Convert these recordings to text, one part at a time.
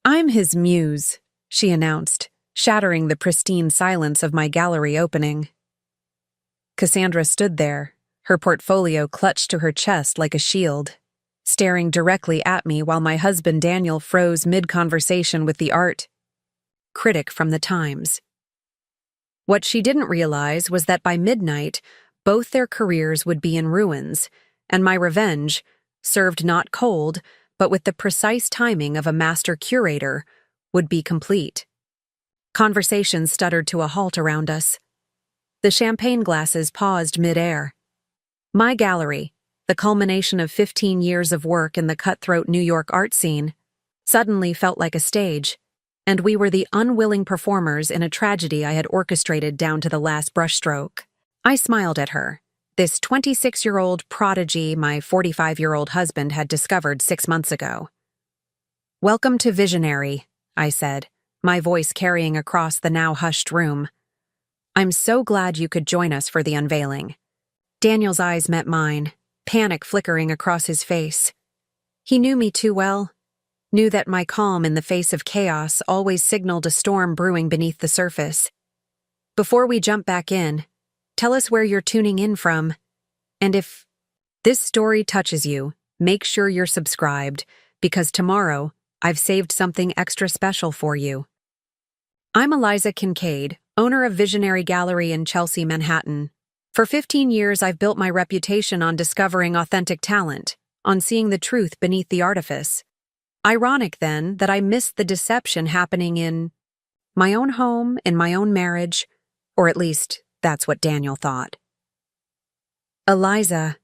"I'm his muse," she announced, shattering the pristine silence of my gallery opening. Cassandra stood there, her portfolio clutched to her chest like a shield, staring directly at me while my husband Daniel froze mid-conversation with the art critic from the Times. What she didn't realize was that by midnight, both their careers would be in ruins, and my revenge, served not cold, but with the precise timing of a master curator, would be complete. Conversation stuttered to a halt around us. The champagne glasses paused mid-air. My gallery, the culmination of 15 years of work in the cutthroat New York art scene, suddenly felt like a stage, and we were the unwilling performers in a tragedy I had orchestrated down to the last brushstroke. I smiled at her, this 26-year-old prodigy my 45-year-old husband had discovered 6 months ago. "Welcome to Visionary," I said, my voice carrying across the now hushed room. "I'm so glad you could join us for the unveiling." Daniel's eyes met mine, panic flickering across his face. He knew me too well, knew that my calm in the face of chaos always signaled a storm brewing beneath the surface. "Before we jump back in, tell us where you're tuning in from, and if this story touches you, make sure you're subscribed, because tomorrow I've saved something extra special for you." I'm Eliza Kincaid, owner of Visionary Gallery in Chelsea, Manhattan. For 15 years, I've built my reputation on discovering authentic talent, on seeing the truth beneath the artifice. Ironic, then, that I missed the deception happening in my own home, in my own marriage, or at least that's what Daniel thought. "Eliza,"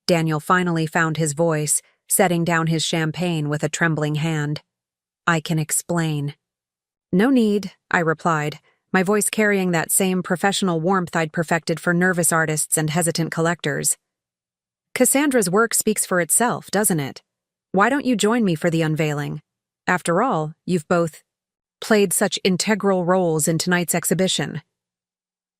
Daniel finally found his voice, setting down his champagne with a trembling hand. "I can explain." "No need," I replied, my voice carrying that same professional warmth I'd perfected for nervous artists and hesitant collectors. "Cassandra's work speaks for itself, doesn't it? Why don't you join me for the unveiling? After all, you've both played such integral roles in tonight's exhibition."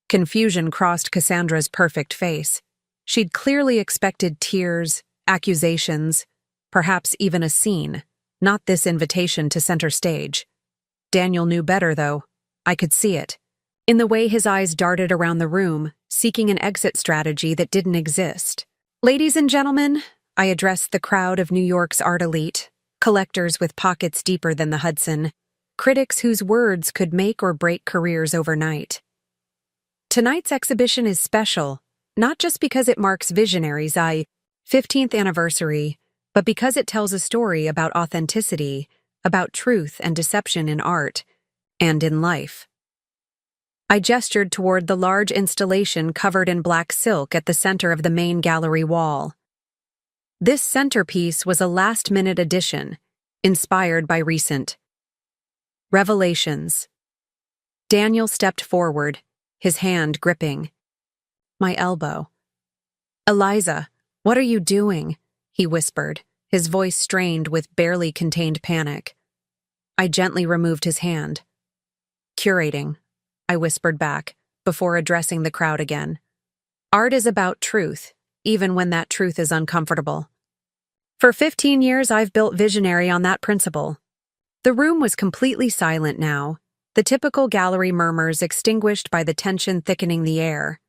Confusion crossed Cassandra's perfect face. She'd clearly expected tears, accusations, perhaps even a scene, not this invitation to center stage. Daniel knew better, though. I could see it, in the way his eyes darted around the room, seeking an exit strategy that didn't exist. "Ladies and gentlemen," I addressed the crowd of New York's art elite, collectors with pockets deeper than the Hudson, critics whose words could make or break careers overnight. "Tonight's exhibition is special, not just because it marks Visionary's 15th anniversary, but because it tells a story about authenticity, about truth and deception in art, and in life." I gestured toward the large installation covered in black silk at the center of the main gallery wall. This centerpiece was a last-minute addition, inspired by recent revelations. Daniel stepped forward, his hand gripping my elbow. "Eliza, what are you doing?" he whispered, his voice strained with barely contained panic. I gently removed his hand. "Curating," I whispered back, before addressing the crowd again. "Art is about truth, even when that truth is uncomfortable. For 15 years, I've built Visionary on that principle." The room was completely silent now, the typical gallery murmurs extinguished by the tension thickening the air.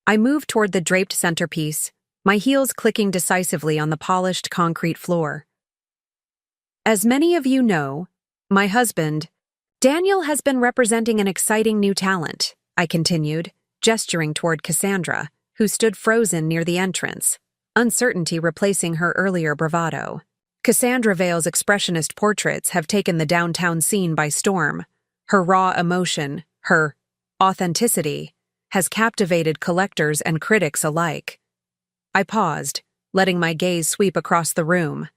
I moved toward the draped centerpiece, my heels clicking decisively on the polished concrete floor. "As many of you know, my husband, Daniel, has been representing an exciting new talent," I continued, gesturing toward Cassandra, who stood frozen near the entrance, uncertainty replacing her earlier bravado. Cassandra Vale's expressionist portraits have taken the downtown scene by storm. Her raw emotion, her authenticity, has captivated collectors and critics alike. I paused, letting my gaze sweep across the room.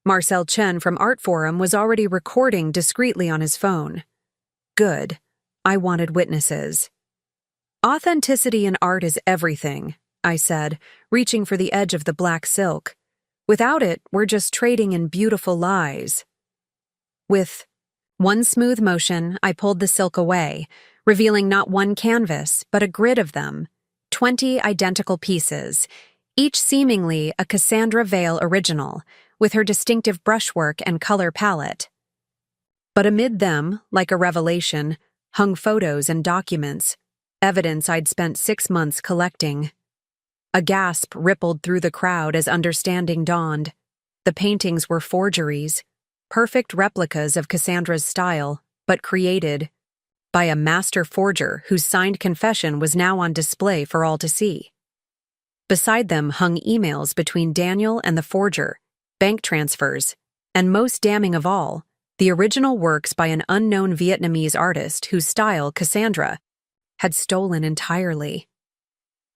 Marcel Chen from Art Forum was already recording discreetly on his phone. Good. I wanted witnesses. "Authenticity in art is everything," I said, reaching for the edge of the black silk. "Without it, we're just trading in beautiful lies." With one smooth motion, I pulled the silk away, revealing not one canvas, but a grid of them, 20 identical pieces, each seemingly a Cassandra Vale original, with her distinctive brushwork and color palette. But amid them, like a revelation, hung photos and documents, evidence I'd spent 6 months collecting. A gasp rippled through the crowd as understanding dawned. The paintings were forgeries, perfect replicas of Cassandra's style, but created by a master forger whose signed confession was now on display for all to see. Beside them hung emails between Daniel and the forger, bank transfers, and most damning of all, the original works by an unknown Vietnamese artist whose style Cassandra had stolen entirely.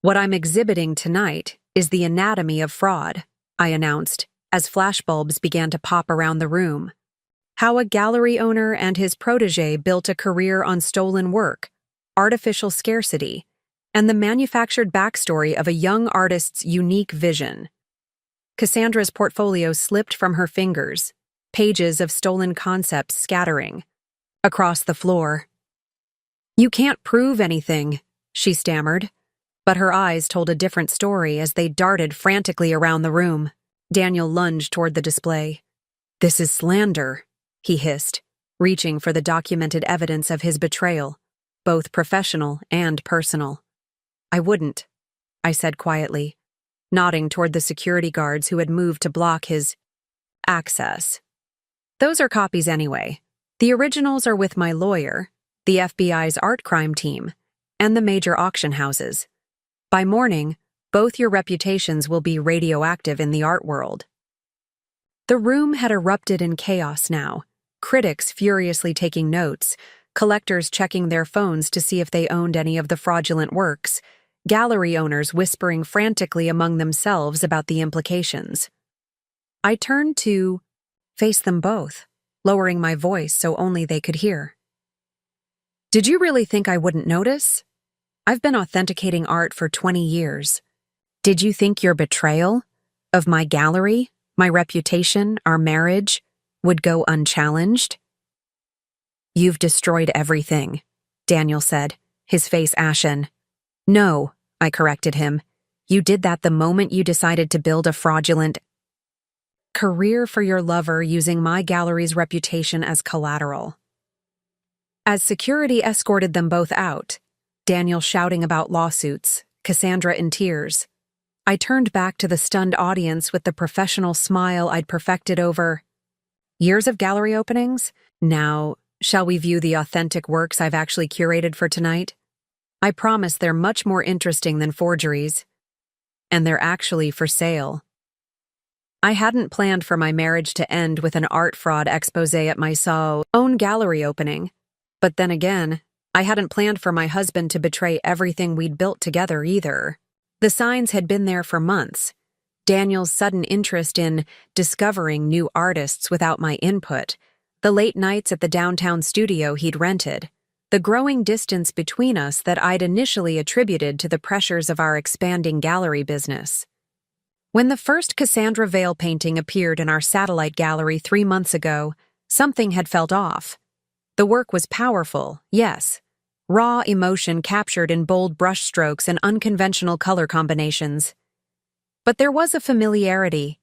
"What I'm exhibiting tonight is the anatomy of fraud," I announced, as flashbulbs began to pop around the room. How a gallery owner and his protege built a career on stolen work, artificial scarcity, and the manufactured backstory of a young artist's unique vision. Cassandra's portfolio slipped from her fingers, pages of stolen concepts scattering across the floor. "You can't prove anything," she stammered, but her eyes told a different story as they darted frantically around the room. Daniel lunged toward the display. "This is slander," he hissed, reaching for the documented evidence of his betrayal, both professional and personal. "I wouldn't," I said quietly, nodding toward the security guards who had moved to block his access. "Those are copies anyway. The originals are with my lawyer, the FBI's art crime team, and the major auction houses. By morning, both your reputations will be radioactive in the art world." The room had erupted in chaos now, critics furiously taking notes, collectors checking their phones to see if they owned any of the fraudulent works, gallery owners whispering frantically among themselves about the implications. I turned to face them both, lowering my voice so only they could hear. "Did you really think I wouldn't notice? I've been authenticating art for 20 years. Did you think your betrayal of my gallery, my reputation, our marriage, would go unchallenged?" "You've destroyed everything," Daniel said, his face ashen. "No," I corrected him. "You did that the moment you decided to build a fraudulent career for your lover using my gallery's reputation as collateral." As security escorted them both out, Daniel shouting about lawsuits, Cassandra in tears, I turned back to the stunned audience with the professional smile I'd perfected over years of gallery openings. "Now, shall we view the authentic works I've actually curated for tonight? I promise they're much more interesting than forgeries. And they're actually for sale." I hadn't planned for my marriage to end with an art fraud exposé at my own gallery opening. But then again, I hadn't planned for my husband to betray everything we'd built together either. The signs had been there for months. Daniel's sudden interest in discovering new artists without my input, the late nights at the downtown studio he'd rented, the growing distance between us that I'd initially attributed to the pressures of our expanding gallery business. When the first Cassandra Vale painting appeared in our satellite gallery 3 months ago, something had felt off. The work was powerful, yes. Raw emotion captured in bold brushstrokes and unconventional color combinations. But there was a familiarity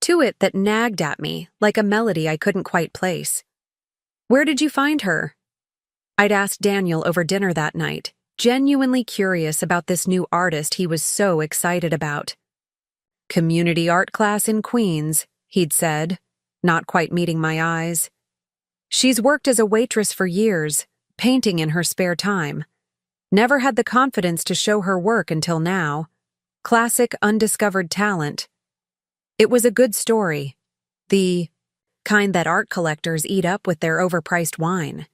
to it that nagged at me like a melody I couldn't quite place. "Where did you find her?" I'd asked Daniel over dinner that night, genuinely curious about this new artist he was so excited about. "Community art class in Queens," he'd said, not quite meeting my eyes. "She's worked as a waitress for years, painting in her spare time. Never had the confidence to show her work until now. Classic undiscovered talent." It was a good story. The kind that art collectors eat up with their overpriced wine.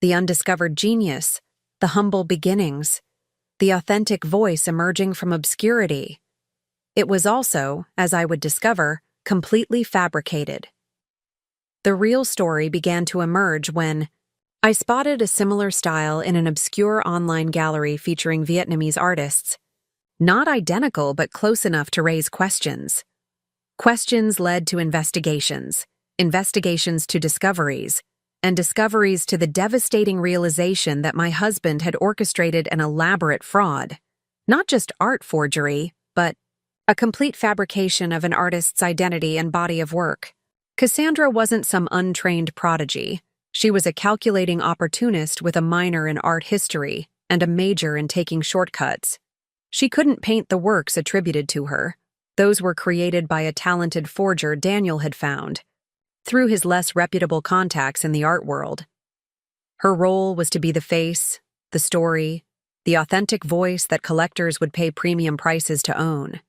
The undiscovered genius, the humble beginnings, the authentic voice emerging from obscurity. It was also, as I would discover, completely fabricated. The real story began to emerge when I spotted a similar style in an obscure online gallery featuring Vietnamese artists. Not identical, but close enough to raise questions. Questions led to investigations, investigations to discoveries, and discoveries to the devastating realization that my husband had orchestrated an elaborate fraud. Not just art forgery, but a complete fabrication of an artist's identity and body of work. Cassandra wasn't some untrained prodigy. She was a calculating opportunist with a minor in art history and a major in taking shortcuts. She couldn't paint the works attributed to her. Those were created by a talented forger Daniel had found, through his less reputable contacts in the art world. Her role was to be the face, the story, the authentic voice that collectors would pay premium prices to own.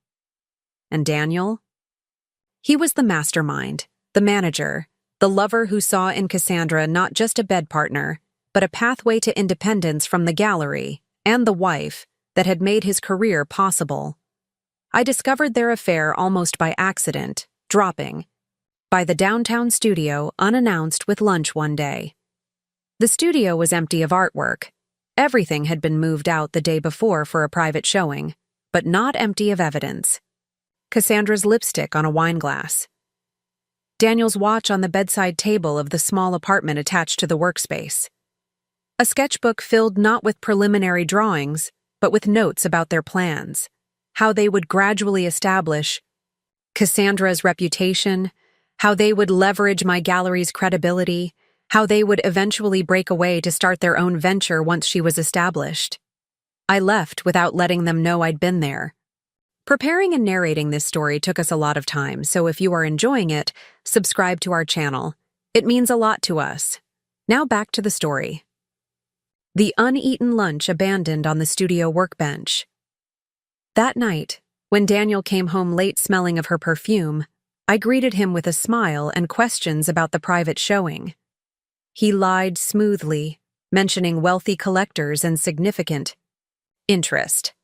And Daniel? He was the mastermind, the manager, the lover who saw in Cassandra not just a bed partner, but a pathway to independence from the gallery, and the wife that had made his career possible. I discovered their affair almost by accident, dropping by the downtown studio unannounced with lunch one day. The studio was empty of artwork. Everything had been moved out the day before for a private showing, but not empty of evidence. Cassandra's lipstick on a wine glass. Daniel's watch on the bedside table of the small apartment attached to the workspace. A sketchbook filled not with preliminary drawings, but with notes about their plans, how they would gradually establish Cassandra's reputation, how they would leverage my gallery's credibility, how they would eventually break away to start their own venture once she was established. I left without letting them know I'd been there. Preparing and narrating this story took us a lot of time, so if you are enjoying it, subscribe to our channel. It means a lot to us. Now back to the story. The uneaten lunch abandoned on the studio workbench. That night, when Daniel came home late smelling of her perfume, I greeted him with a smile and questions about the private showing. He lied smoothly, mentioning wealthy collectors and significant interest.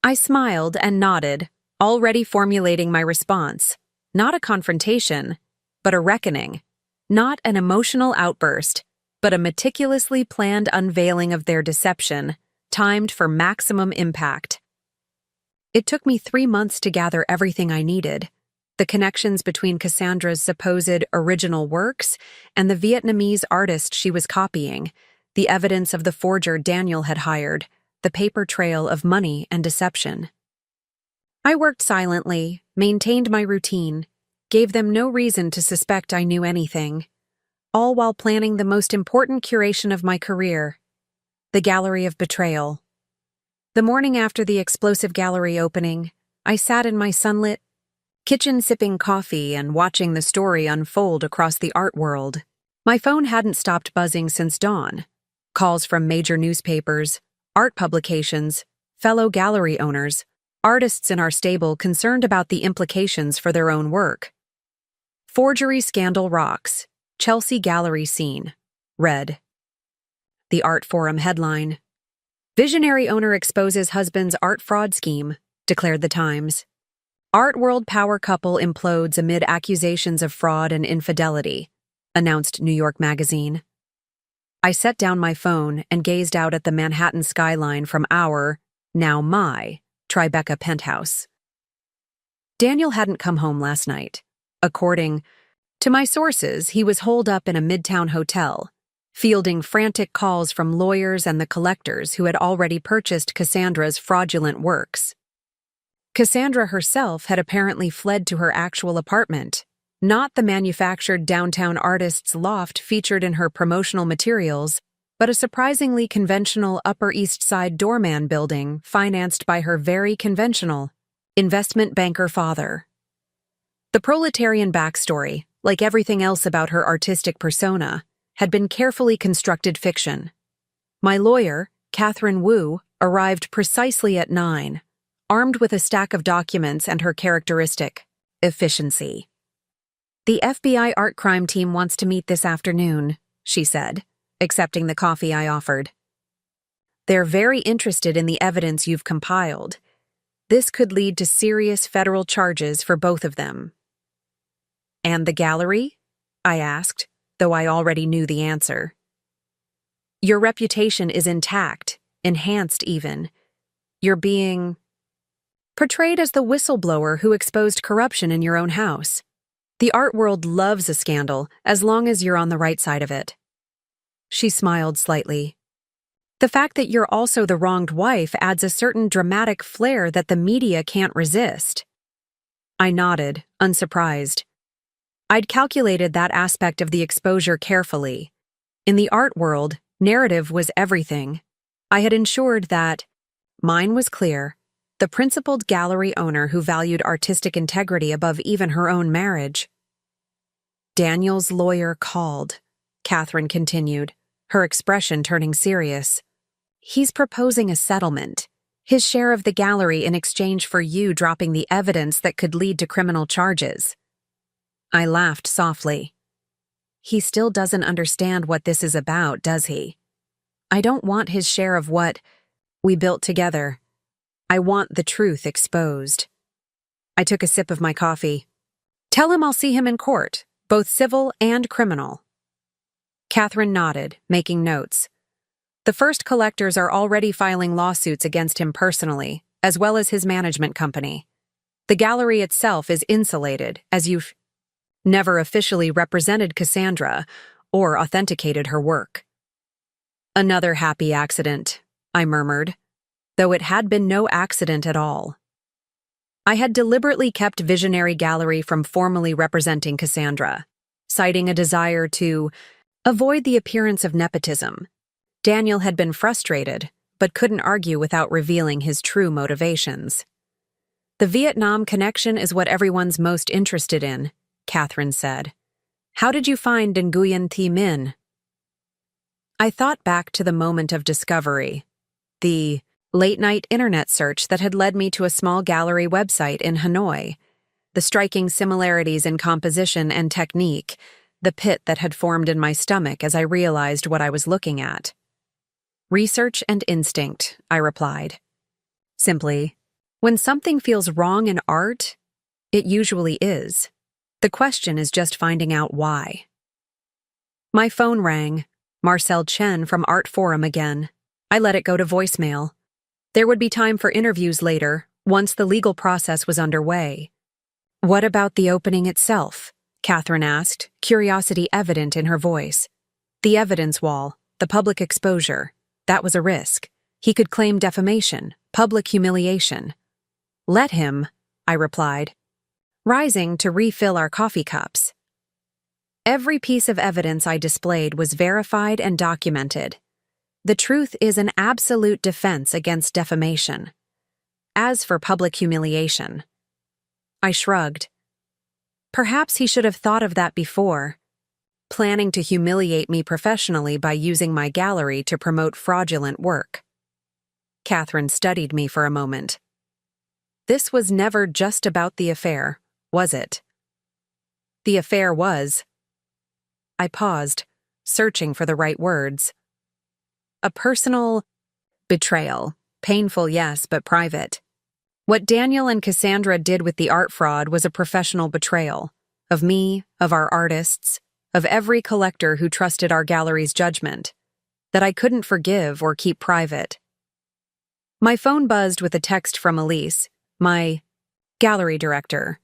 I smiled and nodded, already formulating my response. Not a confrontation, but a reckoning. Not an emotional outburst, but a meticulously planned unveiling of their deception, timed for maximum impact. It took me 3 months to gather everything I needed. The connections between Cassandra's supposed original works and the Vietnamese artist she was copying, the evidence of the forger Daniel had hired, the paper trail of money and deception. I worked silently, maintained my routine, gave them no reason to suspect I knew anything, all while planning the most important curation of my career, the Gallery of Betrayal. The morning after the explosive gallery opening, I sat in my sunlit kitchen sipping coffee and watching the story unfold across the art world. My phone hadn't stopped buzzing since dawn. Calls from major newspapers, art publications, fellow gallery owners, artists in our stable concerned about the implications for their own work. Forgery scandal rocks. Chelsea gallery scene. Red. The Art Forum headline. Visionary owner exposes husband's art fraud scheme, declared the Times. Art world power couple implodes amid accusations of fraud and infidelity, announced New York Magazine. I set down my phone and gazed out at the Manhattan skyline from our, now my, Tribeca penthouse. Daniel hadn't come home last night. According to my sources, he was holed up in a midtown hotel, fielding frantic calls from lawyers and the collectors who had already purchased Cassandra's fraudulent works. Cassandra herself had apparently fled to her actual apartment, not the manufactured downtown artist's loft featured in her promotional materials, but a surprisingly conventional Upper East Side doorman building financed by her very conventional investment banker father. The proletarian backstory, like everything else about her artistic persona, had been carefully constructed fiction. My lawyer, Catherine Wu, arrived precisely at 9, armed with a stack of documents and her characteristic efficiency. The FBI art crime team wants to meet this afternoon, she said, accepting the coffee I offered. They're very interested in the evidence you've compiled. This could lead to serious federal charges for both of them. And the gallery? I asked, though I already knew the answer. Your reputation is intact, enhanced even. You're being portrayed as the whistleblower who exposed corruption in your own house. The art world loves a scandal as long as you're on the right side of it. She smiled slightly. The fact that you're also the wronged wife adds a certain dramatic flair that the media can't resist. I nodded, unsurprised. I'd calculated that aspect of the exposure carefully. In the art world, narrative was everything. I had ensured that mine was clear, the principled gallery owner who valued artistic integrity above even her own marriage. Daniel's lawyer called, Catherine continued, her expression turning serious. He's proposing a settlement, his share of the gallery in exchange for you dropping the evidence that could lead to criminal charges. I laughed softly. He still doesn't understand what this is about, does he? I don't want his share of what we built together. I want the truth exposed. I took a sip of my coffee. Tell him I'll see him in court, both civil and criminal. Catherine nodded, making notes. The first collectors are already filing lawsuits against him personally, as well as his management company. The gallery itself is insulated, as you've never officially represented Cassandra or authenticated her work. Another happy accident, I murmured, though it had been no accident at all. I had deliberately kept Visionary Gallery from formally representing Cassandra, citing a desire to avoid the appearance of nepotism. Daniel had been frustrated, but couldn't argue without revealing his true motivations. The Vietnam connection is what everyone's most interested in, Catherine said. How did you find Nguyen Thi Minh? I thought back to the moment of discovery, the late-night internet search that had led me to a small gallery website in Hanoi, the striking similarities in composition and technique, the pit that had formed in my stomach as I realized what I was looking at. Research and instinct, I replied. Simply, when something feels wrong in art, it usually is. The question is just finding out why. My phone rang. Marcel Chen from Art Forum again. I let it go to voicemail. There would be time for interviews later, once the legal process was underway. What about the opening itself? Catherine asked, curiosity evident in her voice. The evidence wall, the public exposure. That was a risk. He could claim defamation, public humiliation. Let him, I replied, rising to refill our coffee cups. Every piece of evidence I displayed was verified and documented. The truth is an absolute defense against defamation. As for public humiliation, I shrugged. Perhaps he should have thought of that before, planning to humiliate me professionally by using my gallery to promote fraudulent work. Catherine studied me for a moment. This was never just about the affair, was it? The affair was. I paused, searching for the right words. A personal betrayal. Painful, yes, but private. What Daniel and Cassandra did with the art fraud was a professional betrayal. Of me, of our artists, of every collector who trusted our gallery's judgment. That I couldn't forgive or keep private. My phone buzzed with a text from Elise, my gallery director.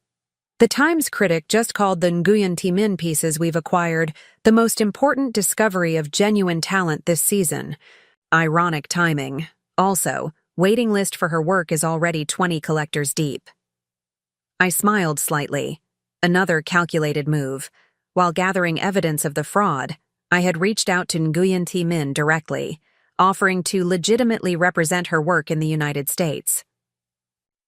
The Times critic just called the Nguyen Thi Minh pieces we've acquired the most important discovery of genuine talent this season. Ironic timing. Also, waiting list for her work is already 20 collectors deep. I smiled slightly. Another calculated move. While gathering evidence of the fraud, I had reached out to Nguyen Thi Minh directly, offering to legitimately represent her work in the United States.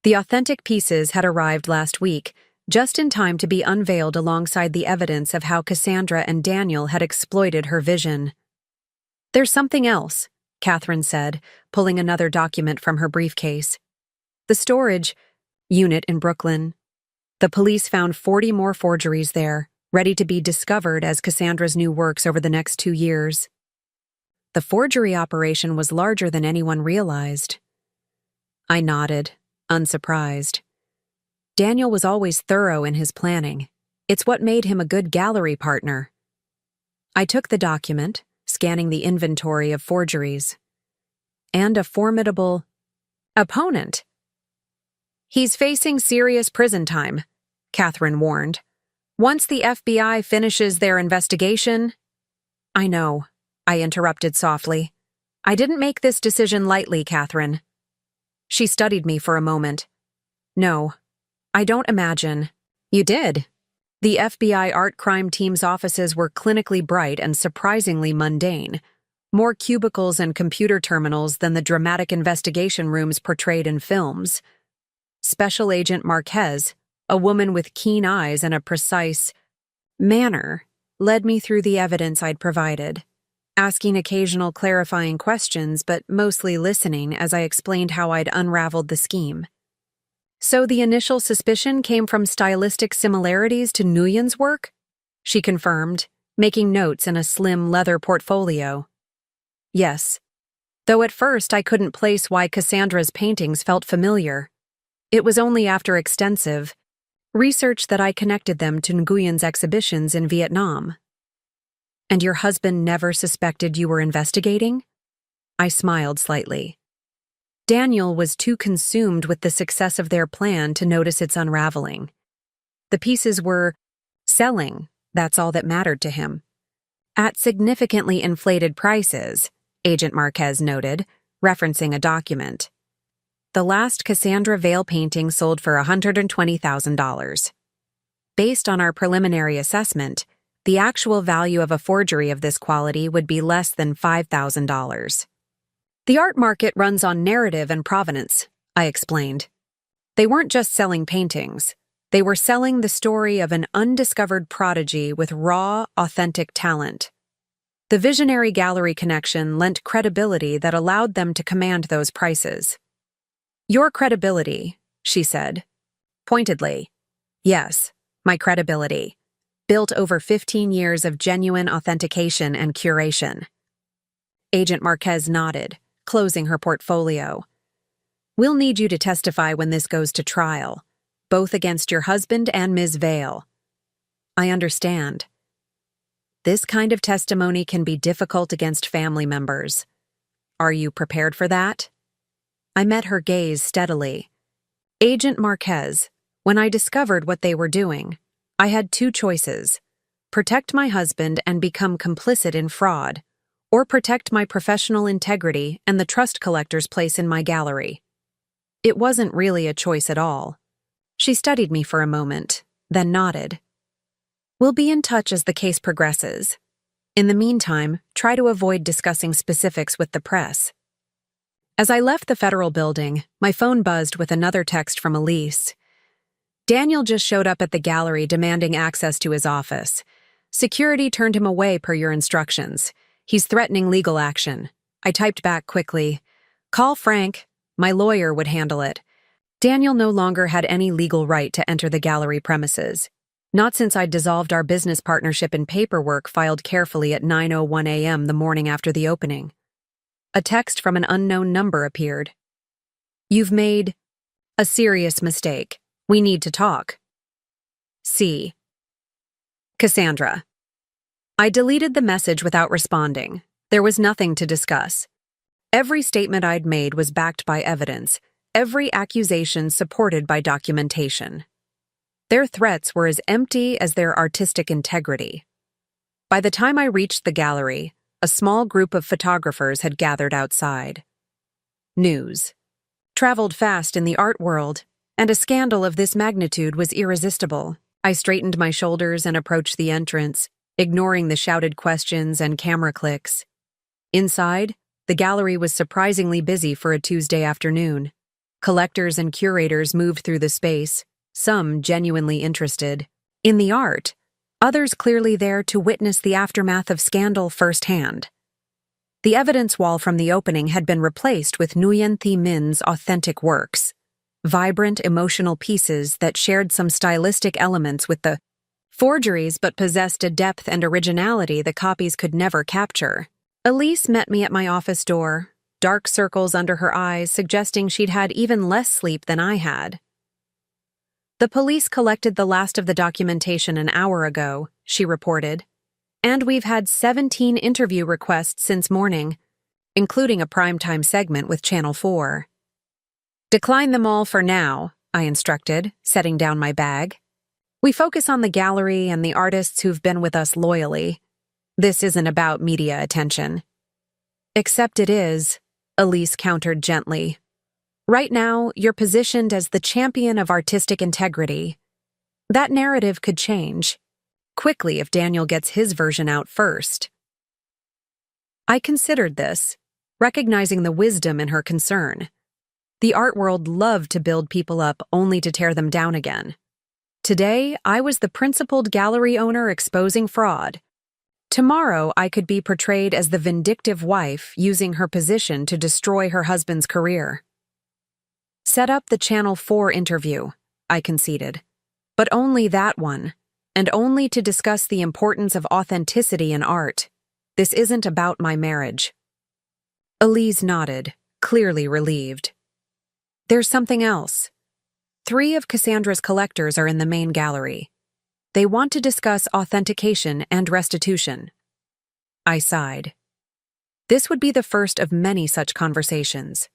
The authentic pieces had arrived last week, just in time to be unveiled alongside the evidence of how Cassandra and Daniel had exploited her vision. There's something else, Catherine said, pulling another document from her briefcase. The storage unit in Brooklyn. The police found 40 more forgeries there, ready to be discovered as Cassandra's new works over the next 2 years. The forgery operation was larger than anyone realized. I nodded, unsurprised. Daniel was always thorough in his planning. It's what made him a good gallery partner. I took the document, scanning the inventory of forgeries. And a formidable opponent. He's facing serious prison time, Catherine warned. Once the FBI finishes their investigation— I know, I interrupted softly. I didn't make this decision lightly, Catherine. She studied me for a moment. No. I don't imagine. You did. The FBI art crime team's offices were clinically bright and surprisingly mundane, more cubicles and computer terminals than the dramatic investigation rooms portrayed in films. Special Agent Marquez, a woman with keen eyes and a precise manner, led me through the evidence I'd provided, asking occasional clarifying questions but mostly listening as I explained how I'd unraveled the scheme. So the initial suspicion came from stylistic similarities to Nguyen's work? She confirmed, making notes in a slim leather portfolio. Yes. Though at first I couldn't place why Cassandra's paintings felt familiar. It was only after extensive research that I connected them to Nguyen's exhibitions in Vietnam. And your husband never suspected you were investigating? I smiled slightly. Daniel was too consumed with the success of their plan to notice its unraveling. The pieces were selling, that's all that mattered to him. At significantly inflated prices, Agent Marquez noted, referencing a document. The last Cassandra Vale painting sold for $120,000. Based on our preliminary assessment, the actual value of a forgery of this quality would be less than $5,000. The art market runs on narrative and provenance, I explained. They weren't just selling paintings. They were selling the story of an undiscovered prodigy with raw, authentic talent. The visionary gallery connection lent credibility that allowed them to command those prices. Your credibility, she said. Pointedly. Yes, my credibility. Built over 15 years of genuine authentication and curation. Agent Marquez nodded, closing her portfolio. We'll need you to testify when this goes to trial, both against your husband and Ms. Vale. I understand. This kind of testimony can be difficult against family members. Are you prepared for that? I met her gaze steadily. Agent Marquez, when I discovered what they were doing, I had two choices: protect my husband and become complicit in fraud, or protect my professional integrity and the trust collector's place in my gallery. It wasn't really a choice at all. She studied me for a moment, then nodded. We'll be in touch as the case progresses. In the meantime, try to avoid discussing specifics with the press. As I left the federal building, my phone buzzed with another text from Elise. Daniel just showed up at the gallery demanding access to his office. Security turned him away per your instructions. He's threatening legal action. I typed back quickly. Call Frank. My lawyer would handle it. Daniel no longer had any legal right to enter the gallery premises. Not since I'd dissolved our business partnership in paperwork filed carefully at 9:01 a.m. the morning after the opening. A text from an unknown number appeared. You've made a serious mistake. We need to talk. C. Cassandra. I deleted the message without responding. There was nothing to discuss. Every statement I'd made was backed by evidence, every accusation supported by documentation. Their threats were as empty as their artistic integrity. By the time I reached the gallery, a small group of photographers had gathered outside. News traveled fast in the art world, and a scandal of this magnitude was irresistible. I straightened my shoulders and approached the entrance, ignoring the shouted questions and camera clicks. Inside, the gallery was surprisingly busy for a Tuesday afternoon. Collectors and curators moved through the space, some genuinely interested in the art, others clearly there to witness the aftermath of scandal firsthand. The evidence wall from the opening had been replaced with Nguyen Thi Minh's authentic works, vibrant, emotional pieces that shared some stylistic elements with the forgeries but possessed a depth and originality the copies could never capture. Elise met me at my office door, dark circles under her eyes suggesting she'd had even less sleep than I had. The police collected the last of the documentation an hour ago, she reported, and we've had 17 interview requests since morning, including a primetime segment with Channel 4. Decline them all for now, I instructed, setting down my bag. We focus on the gallery and the artists who've been with us loyally. This isn't about media attention. Except it is, Elise countered gently. Right now, you're positioned as the champion of artistic integrity. That narrative could change quickly if Daniel gets his version out first. I considered this, recognizing the wisdom in her concern. The art world loved to build people up only to tear them down again. Today, I was the principled gallery owner exposing fraud. Tomorrow, I could be portrayed as the vindictive wife using her position to destroy her husband's career. Set up the Channel 4 interview, I conceded. But only that one, and only to discuss the importance of authenticity in art. This isn't about my marriage. Elise nodded, clearly relieved. There's something else. 3 of Cassandra's collectors are in the main gallery. They want to discuss authentication and restitution. I sighed. This would be the first of many such conversations.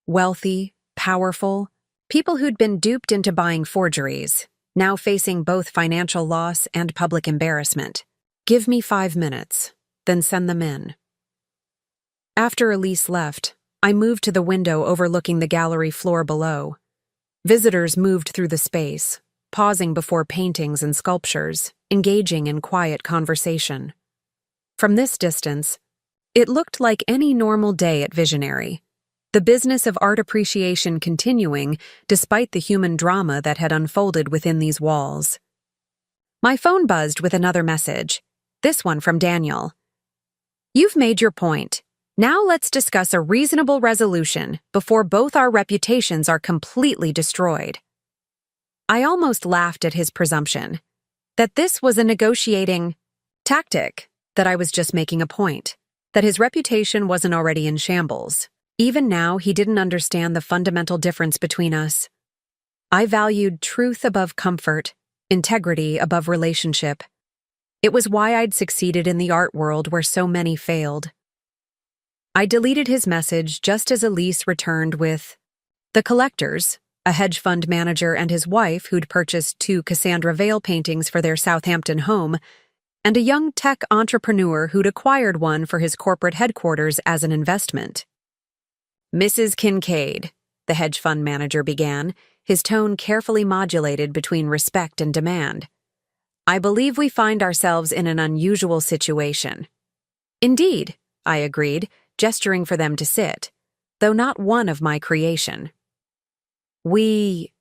Wealthy, powerful, people who'd been duped into buying forgeries, now facing both financial loss and public embarrassment. Give me 5 minutes, then send them in. After Elise left, I moved to the window overlooking the gallery floor below. Visitors moved through the space, pausing before paintings and sculptures, engaging in quiet conversation. From this distance, it looked like any normal day at Visionary, the business of art appreciation continuing despite the human drama that had unfolded within these walls. My phone buzzed with another message, this one from Daniel. You've made your point. Now let's discuss a reasonable resolution before both our reputations are completely destroyed. I almost laughed at his presumption that this was a negotiating tactic, that I was just making a point, that his reputation wasn't already in shambles. Even now, he didn't understand the fundamental difference between us. I valued truth above comfort, integrity above relationship. It was why I'd succeeded in the art world where so many failed. I deleted his message just as Elise returned with the collectors, a hedge fund manager and his wife who'd purchased 2 Cassandra Vale paintings for their Southampton home, and a young tech entrepreneur who'd acquired one for his corporate headquarters as an investment. Mrs. Kincaid, the hedge fund manager began, his tone carefully modulated between respect and demand. I believe we find ourselves in an unusual situation. Indeed, I agreed, gesturing for them to sit, though not one of my creation. We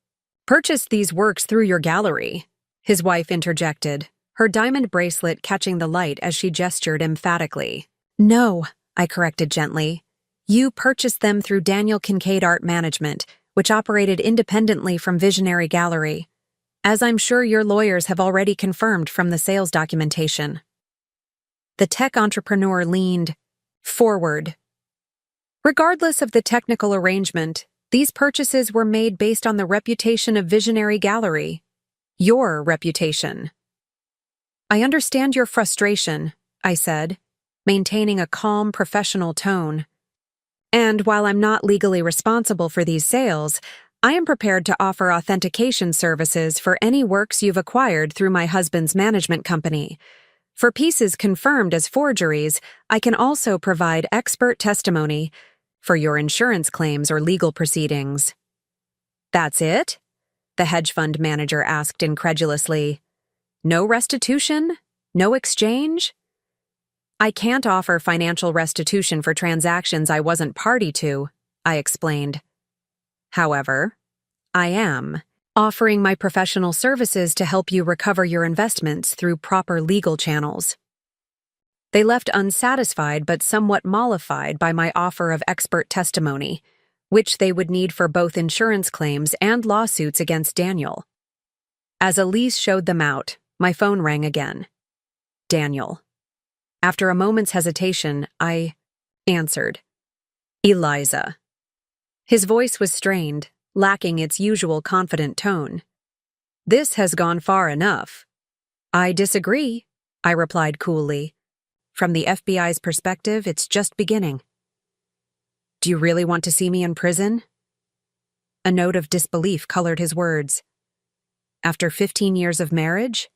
purchased these works through your gallery, his wife interjected, her diamond bracelet catching the light as she gestured emphatically. No, I corrected gently. You purchased them through Daniel Kincaid Art Management, which operated independently from Visionary Gallery, as I'm sure your lawyers have already confirmed from the sales documentation. The tech entrepreneur leaned forward. Regardless of the technical arrangement, these purchases were made based on the reputation of Visionary Gallery. Your reputation. I understand your frustration, I said, maintaining a calm, professional tone. And while I'm not legally responsible for these sales, I am prepared to offer authentication services for any works you've acquired through my husband's management company. For pieces confirmed as forgeries, I can also provide expert testimony for your insurance claims or legal proceedings. That's it? The hedge fund manager asked incredulously. No restitution? No exchange? I can't offer financial restitution for transactions I wasn't party to, I explained. However, I am offering my professional services to help you recover your investments through proper legal channels. They left unsatisfied but somewhat mollified by my offer of expert testimony, which they would need for both insurance claims and lawsuits against Daniel. As Elise showed them out, my phone rang again. Daniel. After a moment's hesitation, I answered. Eliza. His voice was strained, lacking its usual confident tone. This has gone far enough. I disagree, I replied coolly. From the FBI's perspective, it's just beginning. Do you really want to see me in prison? A note of disbelief colored his words. After 15 years of marriage?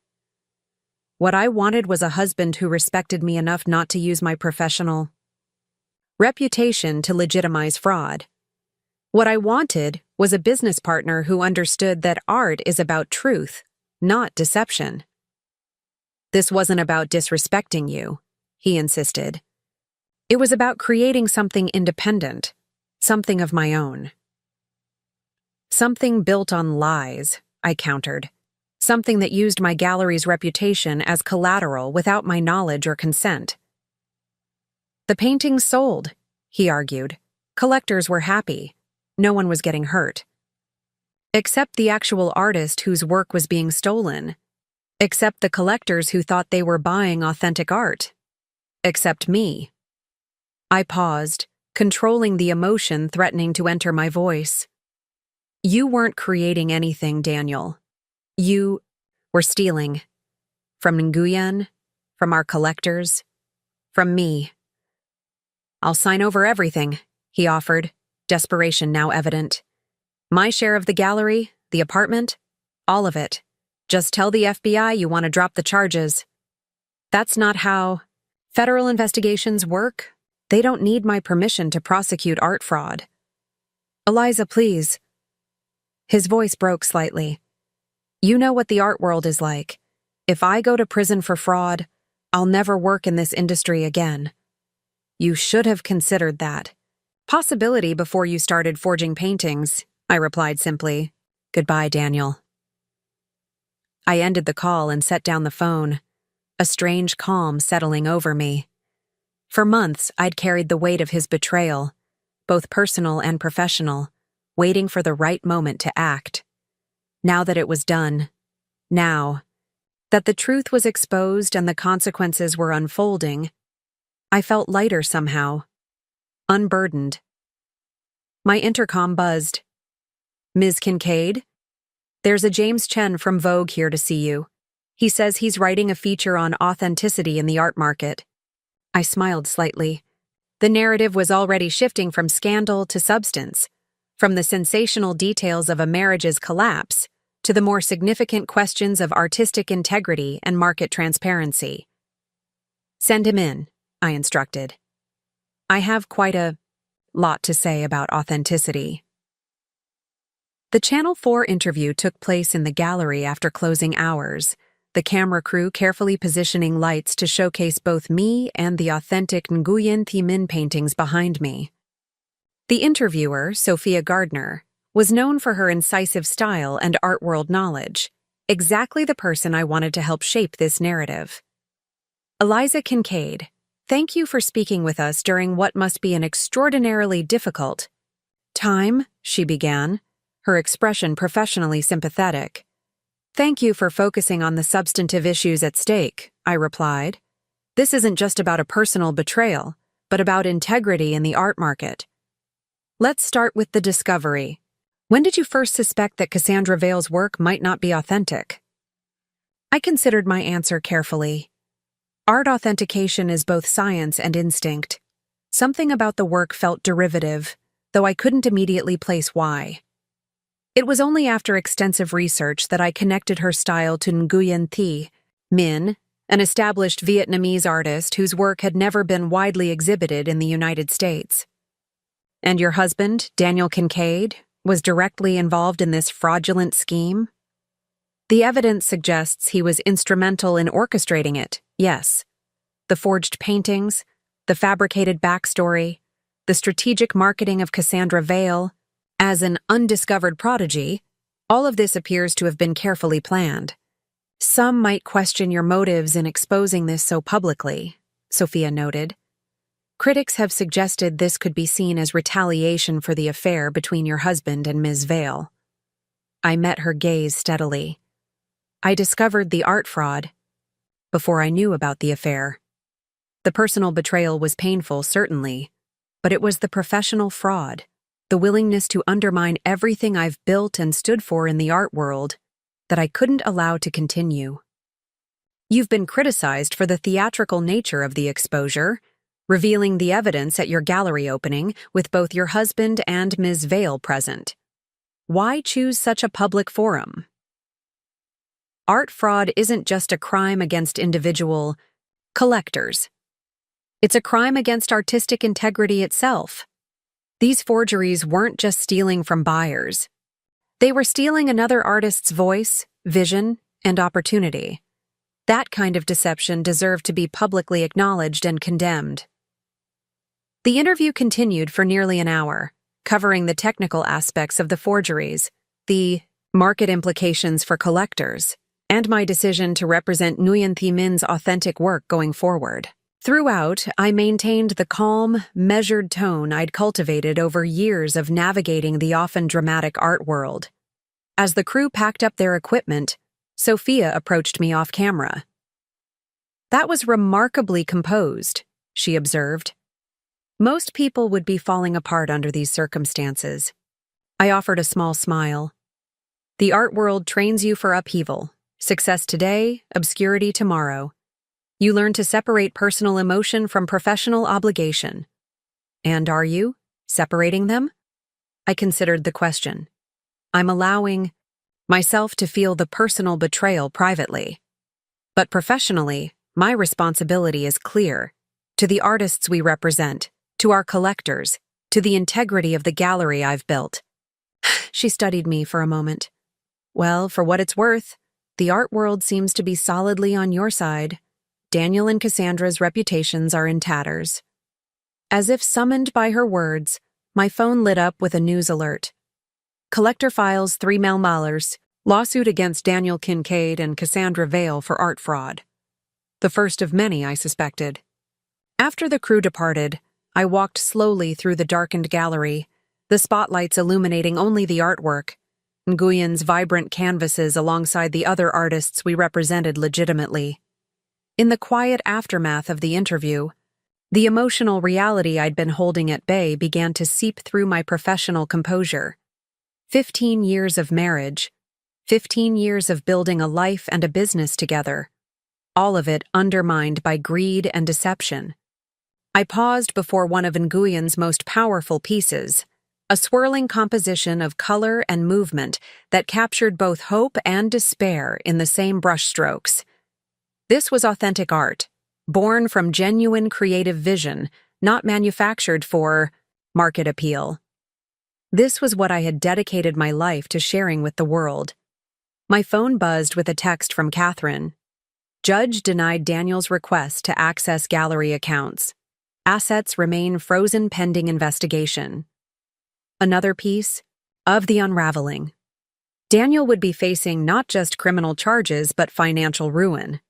What I wanted was a husband who respected me enough not to use my professional reputation to legitimize fraud. What I wanted was a business partner who understood that art is about truth, not deception. This wasn't about disrespecting you, he insisted. It was about creating something independent, something of my own. Something built on lies, I countered. Something that used my gallery's reputation as collateral without my knowledge or consent. The paintings sold, he argued. Collectors were happy. No one was getting hurt. Except the actual artist whose work was being stolen. Except the collectors who thought they were buying authentic art. Except me. I paused, controlling the emotion threatening to enter my voice. You weren't creating anything, Daniel. You were stealing. From Nguyen, from our collectors, from me. I'll sign over everything, he offered, desperation now evident. My share of the gallery, the apartment, all of it. Just tell the FBI you want to drop the charges. That's not how federal investigations work. They don't need my permission to prosecute art fraud. Eliza, please. His voice broke slightly. You know what the art world is like. If I go to prison for fraud, I'll never work in this industry again. You should have considered that. Possibility before you started forging paintings, I replied simply. Goodbye, Daniel. I ended the call and set down the phone, a strange calm settling over me. For months, I'd carried the weight of his betrayal, both personal and professional, waiting for the right moment to act. Now that it was done, now that the truth was exposed and the consequences were unfolding, I felt lighter somehow, unburdened. My intercom buzzed. Ms. Kincaid? There's a James Chen from Vogue here to see you. He says he's writing a feature on authenticity in the art market. I smiled slightly. The narrative was already shifting from scandal to substance, from the sensational details of a marriage's collapse to the more significant questions of artistic integrity and market transparency. Send him in, I instructed. I have quite a lot to say about authenticity. The Channel 4 interview took place in the gallery after closing hours, the camera crew carefully positioning lights to showcase both me and the authentic Nguyen Thi Minh paintings behind me. The interviewer, Sophia Gardner, was known for her incisive style and art world knowledge, exactly the person I wanted to help shape this narrative. Eliza Kincaid, thank you for speaking with us during what must be an extraordinarily difficult time, she began, her expression professionally sympathetic. Thank you for focusing on the substantive issues at stake, I replied. This isn't just about a personal betrayal, but about integrity in the art market. Let's start with the discovery. When did you first suspect that Cassandra Vale's work might not be authentic? I considered my answer carefully. Art authentication is both science and instinct. Something about the work felt derivative, though I couldn't immediately place why. It was only after extensive research that I connected her style to Nguyen Thi Minh, an established Vietnamese artist whose work had never been widely exhibited in the United States. And your husband, Daniel Kincaid, was directly involved in this fraudulent scheme? The evidence suggests he was instrumental in orchestrating it, yes. The forged paintings, the fabricated backstory, the strategic marketing of Cassandra Vale, as an undiscovered prodigy, all of this appears to have been carefully planned. Some might question your motives in exposing this so publicly, Sophia noted. Critics have suggested this could be seen as retaliation for the affair between your husband and Ms. Vale. I met her gaze steadily. I discovered the art fraud before I knew about the affair. The personal betrayal was painful, certainly, but it was the professional fraud, the willingness to undermine everything I've built and stood for in the art world, that I couldn't allow to continue. You've been criticized for the theatrical nature of the exposure, revealing the evidence at your gallery opening with both your husband and Ms. Vale present. Why choose such a public forum? Art fraud isn't just a crime against individual collectors. It's a crime against artistic integrity itself. These forgeries weren't just stealing from buyers. They were stealing another artist's voice, vision, and opportunity. That kind of deception deserved to be publicly acknowledged and condemned. The interview continued for nearly an hour, covering the technical aspects of the forgeries, the market implications for collectors, and my decision to represent Nguyen Thi Minh's authentic work going forward. Throughout, I maintained the calm, measured tone I'd cultivated over years of navigating the often dramatic art world. As the crew packed up their equipment, Sophia approached me off camera. "That was remarkably composed," she observed. "Most people would be falling apart under these circumstances." I offered a small smile. "The art world trains you for upheaval. Success today, obscurity tomorrow. You learn to separate personal emotion from professional obligation." "And are you separating them?" I considered the question. "I'm allowing myself to feel the personal betrayal privately. But professionally, my responsibility is clear. To the artists we represent, to our collectors, to the integrity of the gallery I've built." She studied me for a moment. "Well, for what it's worth, the art world seems to be solidly on your side. Daniel and Cassandra's reputations are in tatters." As if summoned by her words, my phone lit up with a news alert. "Collector files 3 million, lawsuit against Daniel Kincaid and Cassandra Vale for art fraud." The first of many, I suspected. After the crew departed, I walked slowly through the darkened gallery, the spotlights illuminating only the artwork, Nguyen's vibrant canvases alongside the other artists we represented legitimately. In the quiet aftermath of the interview, the emotional reality I'd been holding at bay began to seep through my professional composure. 15 years of marriage, 15 years of building a life and a business together, all of it undermined by greed and deception. I paused before one of Nguyen's most powerful pieces, a swirling composition of color and movement that captured both hope and despair in the same brushstrokes. This was authentic art, born from genuine creative vision, not manufactured for market appeal. This was what I had dedicated my life to sharing with the world. My phone buzzed with a text from Catherine. "Judge denied Daniel's request to access gallery accounts. Assets remain frozen pending investigation." Another piece of the unraveling. Daniel would be facing not just criminal charges but financial ruin.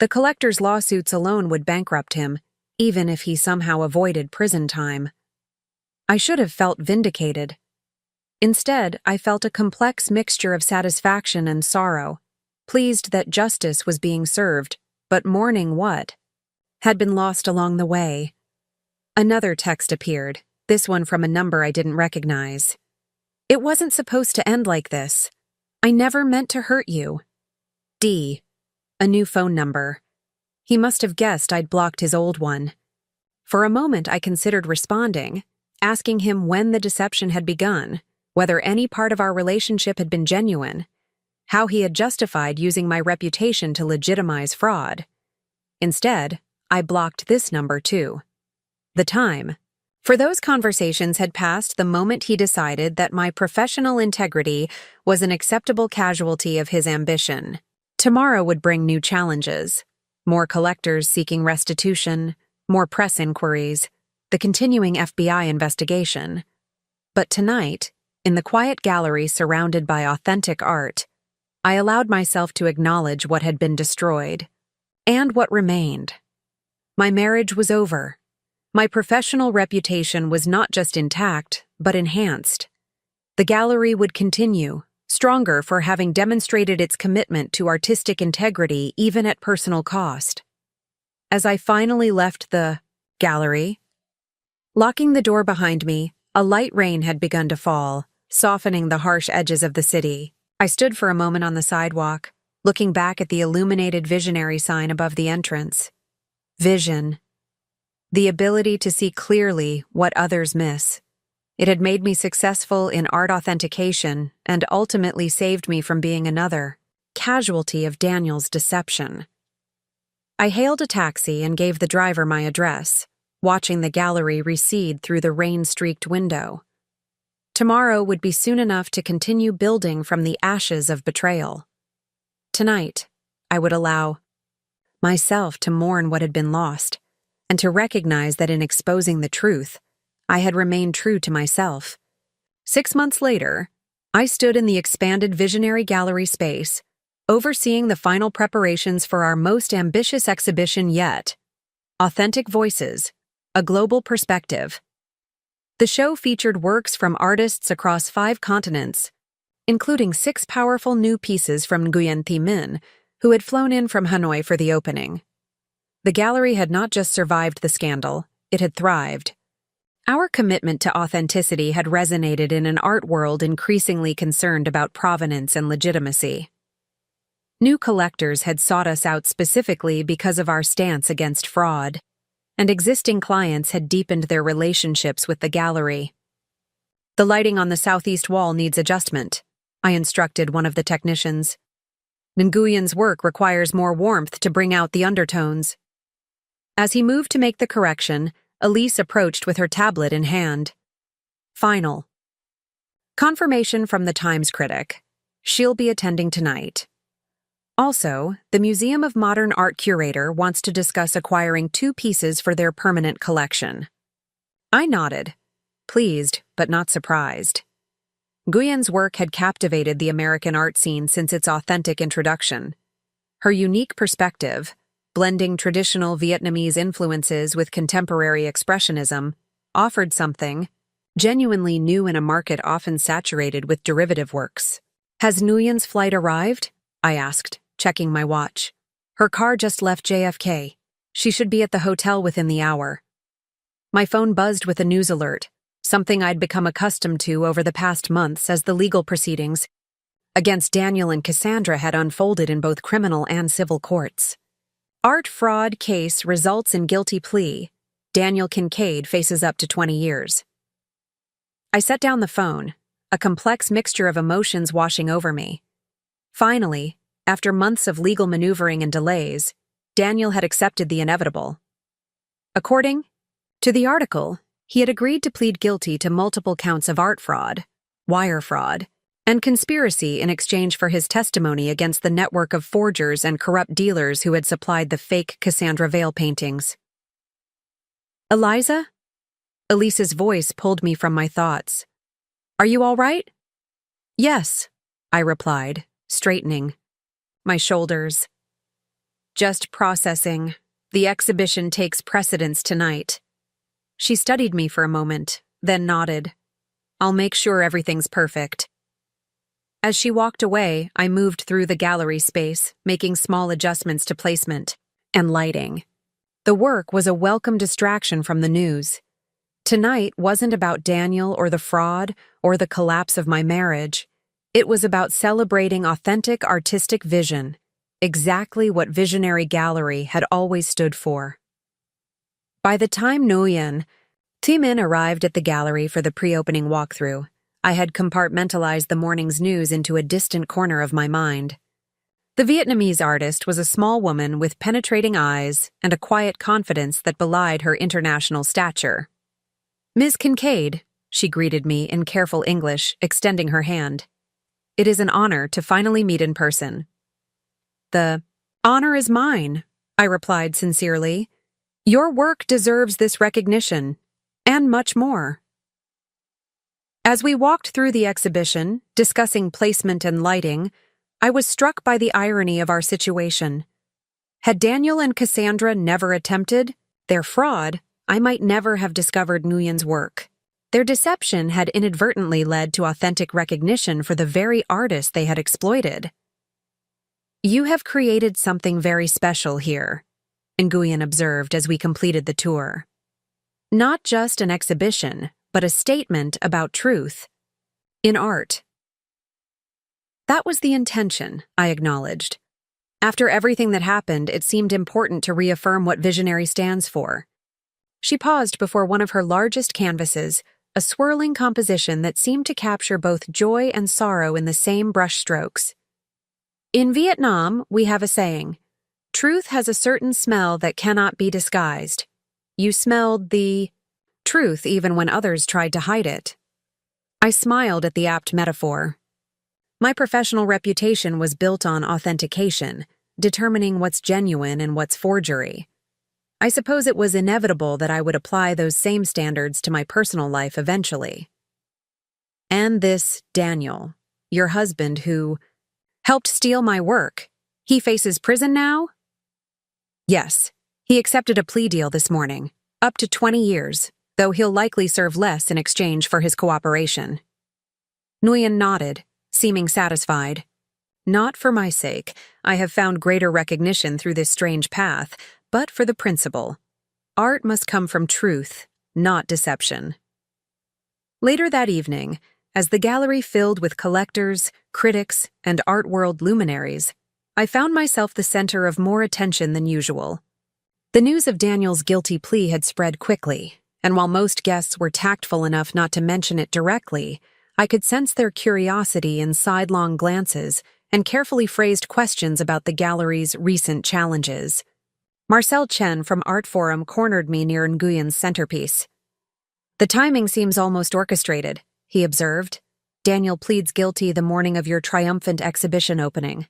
The collector's lawsuits alone would bankrupt him, even if he somehow avoided prison time. I should have felt vindicated. Instead, I felt a complex mixture of satisfaction and sorrow, pleased that justice was being served, but mourning what had been lost along the way. Another text appeared, this one from a number I didn't recognize. "It wasn't supposed to end like this. I never meant to hurt you. D." A new phone number. He must have guessed I'd blocked his old one. For a moment I considered responding, asking him when the deception had begun, whether any part of our relationship had been genuine, how he had justified using my reputation to legitimize fraud. Instead, I blocked this number too. The time. For those conversations had passed the moment he decided that my professional integrity was an acceptable casualty of his ambition. Tomorrow would bring new challenges. More collectors seeking restitution, more press inquiries, the continuing FBI investigation. But tonight, in the quiet gallery surrounded by authentic art, I allowed myself to acknowledge what had been destroyed, and what remained. My marriage was over. My professional reputation was not just intact, but enhanced. The gallery would continue, stronger for having demonstrated its commitment to artistic integrity even at personal cost. As I finally left the gallery, locking the door behind me, a light rain had begun to fall, softening the harsh edges of the city. I stood for a moment on the sidewalk, looking back at the illuminated visionary sign above the entrance. Vision. The ability to see clearly what others miss. It had made me successful in art authentication and ultimately saved me from being another casualty of Daniel's deception. I hailed a taxi and gave the driver my address, watching the gallery recede through the rain-streaked window. Tomorrow would be soon enough to continue building from the ashes of betrayal. Tonight, I would allow myself to mourn what had been lost, and to recognize that in exposing the truth, I had remained true to myself. 6 months later, I stood in the expanded Visionary Gallery space, overseeing the final preparations for our most ambitious exhibition yet, Authentic Voices, A Global Perspective. The show featured works from artists across 5 continents, including 6 powerful new pieces from Nguyen Thi Minh, who had flown in from Hanoi for the opening. The gallery had not just survived the scandal, it had thrived. Our commitment to authenticity had resonated in an art world increasingly concerned about provenance and legitimacy. New collectors had sought us out specifically because of our stance against fraud, and existing clients had deepened their relationships with the gallery. "The lighting on the southeast wall needs adjustment," I instructed one of the technicians. "Nguyen's work requires more warmth to bring out the undertones." As he moved to make the correction, Elise approached with her tablet in hand. Final. Confirmation from the Times critic. She'll be attending tonight. Also, the Museum of Modern Art curator wants to discuss acquiring 2 pieces for their permanent collection. I nodded, pleased but not surprised. Nguyen's work had captivated the American art scene since its authentic introduction. Her unique perspective, blending traditional Vietnamese influences with contemporary expressionism, offered something genuinely new in a market often saturated with derivative works. "Has Nguyen's flight arrived?" I asked, checking my watch. "Her car just left JFK. She should be at the hotel within the hour." My phone buzzed with a news alert, something I'd become accustomed to over the past months as the legal proceedings against Daniel and Cassandra had unfolded in both criminal and civil courts. Art fraud case results in guilty plea. Daniel Kincaid faces up to 20 years. I set down the phone, a complex mixture of emotions washing over me. Finally, after months of legal maneuvering and delays, Daniel had accepted the inevitable. According to the article, he had agreed to plead guilty to multiple counts of art fraud, wire fraud, and conspiracy in exchange for his testimony against the network of forgers and corrupt dealers who had supplied the fake Cassandra Veil paintings. "Eliza?" Elise's voice pulled me from my thoughts. "Are you all right?" "Yes," I replied, straightening my shoulders. "Just processing. The exhibition takes precedence tonight." She studied me for a moment, then nodded. "I'll make sure everything's perfect." As she walked away, I moved through the gallery space, making small adjustments to placement and lighting. The work was a welcome distraction from the news. Tonight wasn't about Daniel or the fraud or the collapse of my marriage. It was about celebrating authentic artistic vision, exactly what Visionary Gallery had always stood for. By the time Nguyen Thi Minh arrived at the gallery for the pre-opening walkthrough, I had compartmentalized the morning's news into a distant corner of my mind. The Vietnamese artist was a small woman with penetrating eyes and a quiet confidence that belied her international stature. "Ms. Kincaid," she greeted me in careful English, extending her hand. "It is an honor to finally meet in person." "The honor is mine," I replied sincerely. "Your work deserves this recognition, and much more." As we walked through the exhibition, discussing placement and lighting, I was struck by the irony of our situation. Had Daniel and Cassandra never attempted their fraud, I might never have discovered Nguyen's work. Their deception had inadvertently led to authentic recognition for the very artist they had exploited. "You have created something very special here," Nguyen observed as we completed the tour. "Not just an exhibition, but a statement about truth in art." That was the intention, I acknowledged. After everything that happened, it seemed important to reaffirm what Visionary stands for. She paused before one of her largest canvases, a swirling composition that seemed to capture both joy and sorrow in the same brushstrokes. "In Vietnam, we have a saying, 'Truth has a certain smell that cannot be disguised.' You smelled the truth even when others tried to hide it." I smiled at the apt metaphor. My professional reputation was built on authentication, determining what's genuine and what's forgery. I suppose it was inevitable that I would apply those same standards to my personal life eventually. And this Daniel, your husband who helped steal my work, he faces prison now? Yes, he accepted a plea deal this morning, up to 20 years, though he'll likely serve less in exchange for his cooperation. Nguyen nodded, seeming satisfied. Not for my sake, I have found greater recognition through this strange path, but for the principle. Art must come from truth, not deception. Later that evening, as the gallery filled with collectors, critics, and art world luminaries, I found myself the center of more attention than usual. The news of Daniel's guilty plea had spread quickly, and while most guests were tactful enough not to mention it directly, I could sense their curiosity in sidelong glances and carefully phrased questions about the gallery's recent challenges. Marcel Chen from Art Forum cornered me near Nguyen's centerpiece. "The timing seems almost orchestrated," he observed. "Daniel pleads guilty the morning of your triumphant exhibition opening.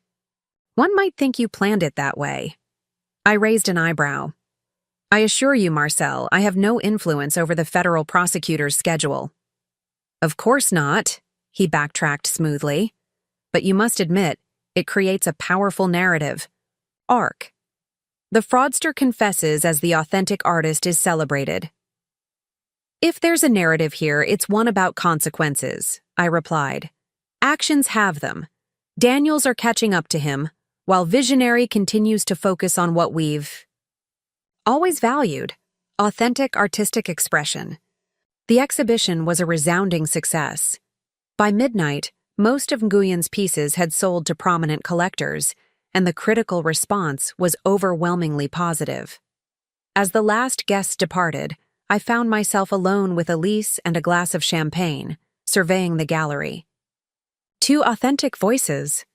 One might think you planned it that way." I raised an eyebrow. "I assure you, Marcel, I have no influence over the federal prosecutor's schedule." "Of course not," he backtracked smoothly. "But you must admit, it creates a powerful narrative. Arc. The fraudster confesses as the authentic artist is celebrated." "If there's a narrative here, it's one about consequences," I replied. "Actions have them. Daniels are catching up to him, while Visionary continues to focus on what we've always valued: authentic artistic expression." The exhibition was a resounding success. By midnight, most of Nguyen's pieces had sold to prominent collectors, and the critical response was overwhelmingly positive. As the last guests departed, I found myself alone with Elise and a glass of champagne, surveying the gallery. "Two authentic voices,"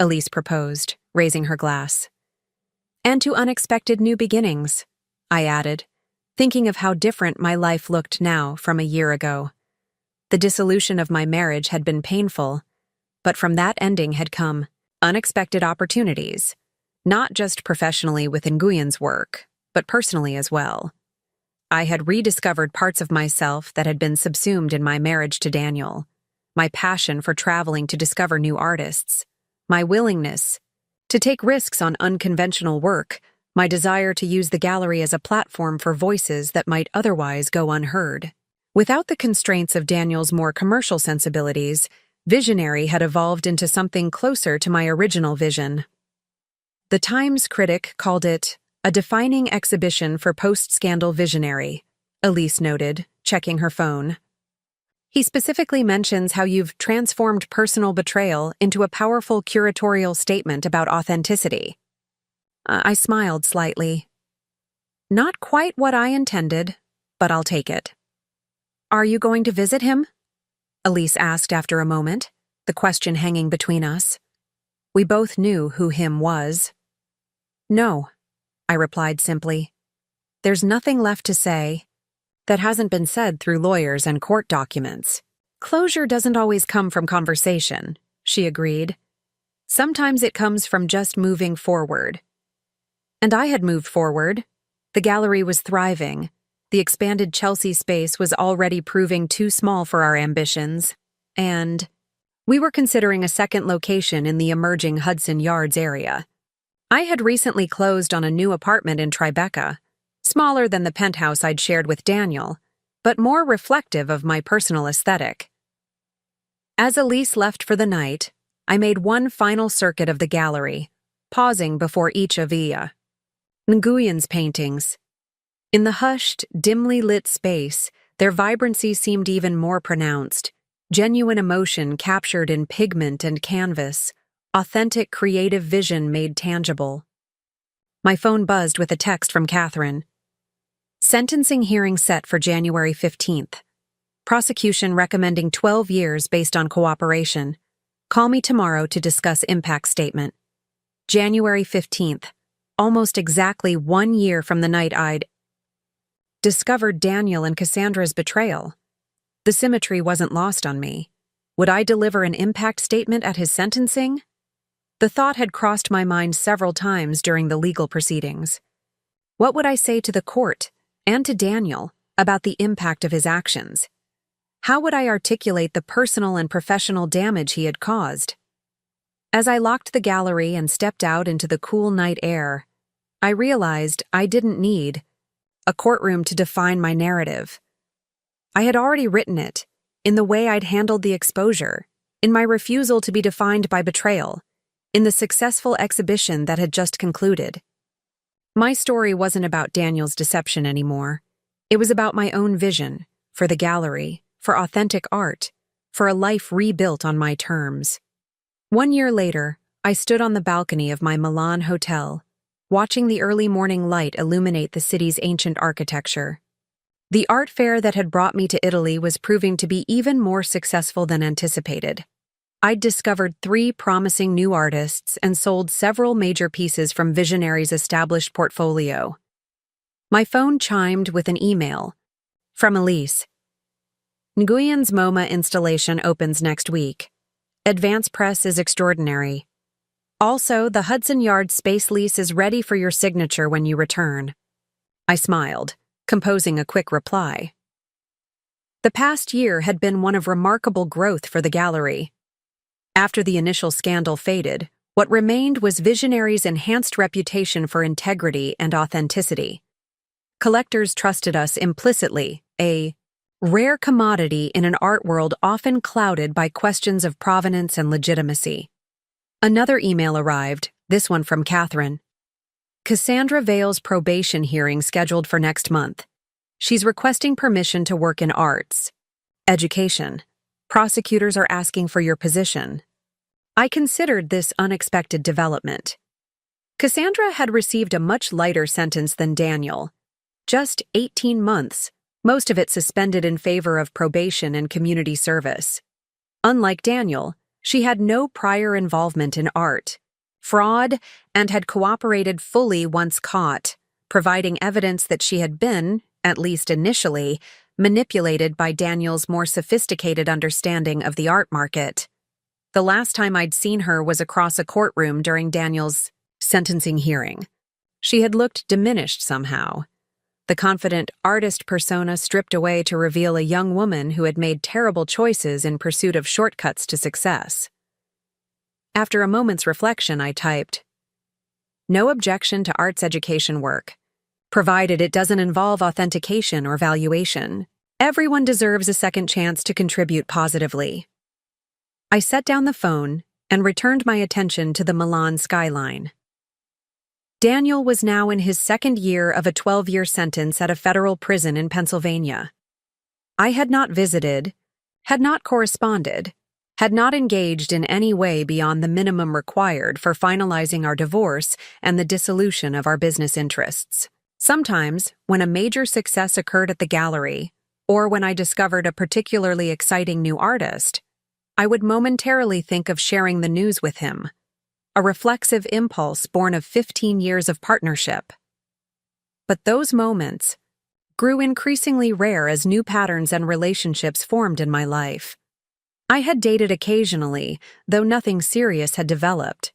Elise proposed, raising her glass. "And two unexpected new beginnings," I added, thinking of how different my life looked now from a year ago. The dissolution of my marriage had been painful, but from that ending had come unexpected opportunities, not just professionally with Nguyen's work, but personally as well. I had rediscovered parts of myself that had been subsumed in my marriage to Daniel: my passion for traveling to discover new artists, my willingness to take risks on unconventional work, my desire to use the gallery as a platform for voices that might otherwise go unheard. Without the constraints of Daniel's more commercial sensibilities, Visionary had evolved into something closer to my original vision. The Times critic called it a defining exhibition for post-scandal Visionary, Elise noted, checking her phone. "He specifically mentions how you've transformed personal betrayal into a powerful curatorial statement about authenticity." I smiled slightly. "Not quite what I intended, but I'll take it." "Are you going to visit him?" Elise asked after a moment, the question hanging between us. We both knew who him was. "No," I replied simply. "There's nothing left to say that hasn't been said through lawyers and court documents." "Closure doesn't always come from conversation," she agreed. "Sometimes it comes from just moving forward." And I had moved forward. The gallery was thriving. The expanded Chelsea space was already proving too small for our ambitions, and we were considering a second location in the emerging Hudson Yards area. I had recently closed on a new apartment in Tribeca, smaller than the penthouse I'd shared with Daniel, but more reflective of my personal aesthetic. As Elise left for the night, I made one final circuit of the gallery, pausing before each of Nguyen's paintings. In the hushed, dimly lit space, their vibrancy seemed even more pronounced, genuine emotion captured in pigment and canvas, authentic creative vision made tangible. My phone buzzed with a text from Catherine. "Sentencing hearing set for January 15th. Prosecution recommending 12 years based on cooperation. Call me tomorrow to discuss impact statement." January 15th, almost exactly 1 year from the night I'd discovered Daniel and Cassandra's betrayal. The symmetry wasn't lost on me. Would I deliver an impact statement at his sentencing? The thought had crossed my mind several times during the legal proceedings. What would I say to the court and to Daniel about the impact of his actions? How would I articulate the personal and professional damage he had caused? As I locked the gallery and stepped out into the cool night air, I realized I didn't need a courtroom to define my narrative. I had already written it, in the way I'd handled the exposure, in my refusal to be defined by betrayal, in the successful exhibition that had just concluded. My story wasn't about Daniel's deception anymore. It was about my own vision, for the gallery, for authentic art, for a life rebuilt on my terms. 1 year later, I stood on the balcony of my Milan hotel, watching the early morning light illuminate the city's ancient architecture. The art fair that had brought me to Italy was proving to be even more successful than anticipated. I'd discovered 3 promising new artists and sold several major pieces from Visionary's established portfolio. My phone chimed with an email from Elise. Nguyen's MoMA installation opens next week. Advance press is extraordinary. Also, the Hudson Yards space lease is ready for your signature when you return. I smiled, composing a quick reply. The past year had been one of remarkable growth for the gallery. After the initial scandal faded, what remained was Visionary's enhanced reputation for integrity and authenticity. Collectors trusted us implicitly, a rare commodity in an art world often clouded by questions of provenance and legitimacy. Another email arrived, this one from Catherine. Cassandra Vale's probation hearing scheduled for next month. She's requesting permission to work in arts. Education. Prosecutors are asking for your position. I considered this unexpected development. Cassandra had received a much lighter sentence than Daniel. Just 18 months, most of it suspended in favor of probation and community service. Unlike Daniel, she had no prior involvement in art, fraud, and had cooperated fully once caught, providing evidence that she had been, at least initially, manipulated by Daniel's more sophisticated understanding of the art market. The last time I'd seen her was across a courtroom during Daniel's sentencing hearing. She had looked diminished somehow. The confident artist persona stripped away to reveal a young woman who had made terrible choices in pursuit of shortcuts to success. After a moment's reflection, I typed, "No objection to arts education work, provided it doesn't involve authentication or valuation. Everyone deserves a second chance to contribute positively." I set down the phone and returned my attention to the Milan skyline. Daniel was now in his second year of a 12-year sentence at a federal prison in Pennsylvania. I had not visited, had not corresponded, had not engaged in any way beyond the minimum required for finalizing our divorce and the dissolution of our business interests. Sometimes, when a major success occurred at the gallery, or when I discovered a particularly exciting new artist, I would momentarily think of sharing the news with him. A reflexive impulse born of 15 years of partnership. But those moments grew increasingly rare as new patterns and relationships formed in my life. I had dated occasionally, though nothing serious had developed.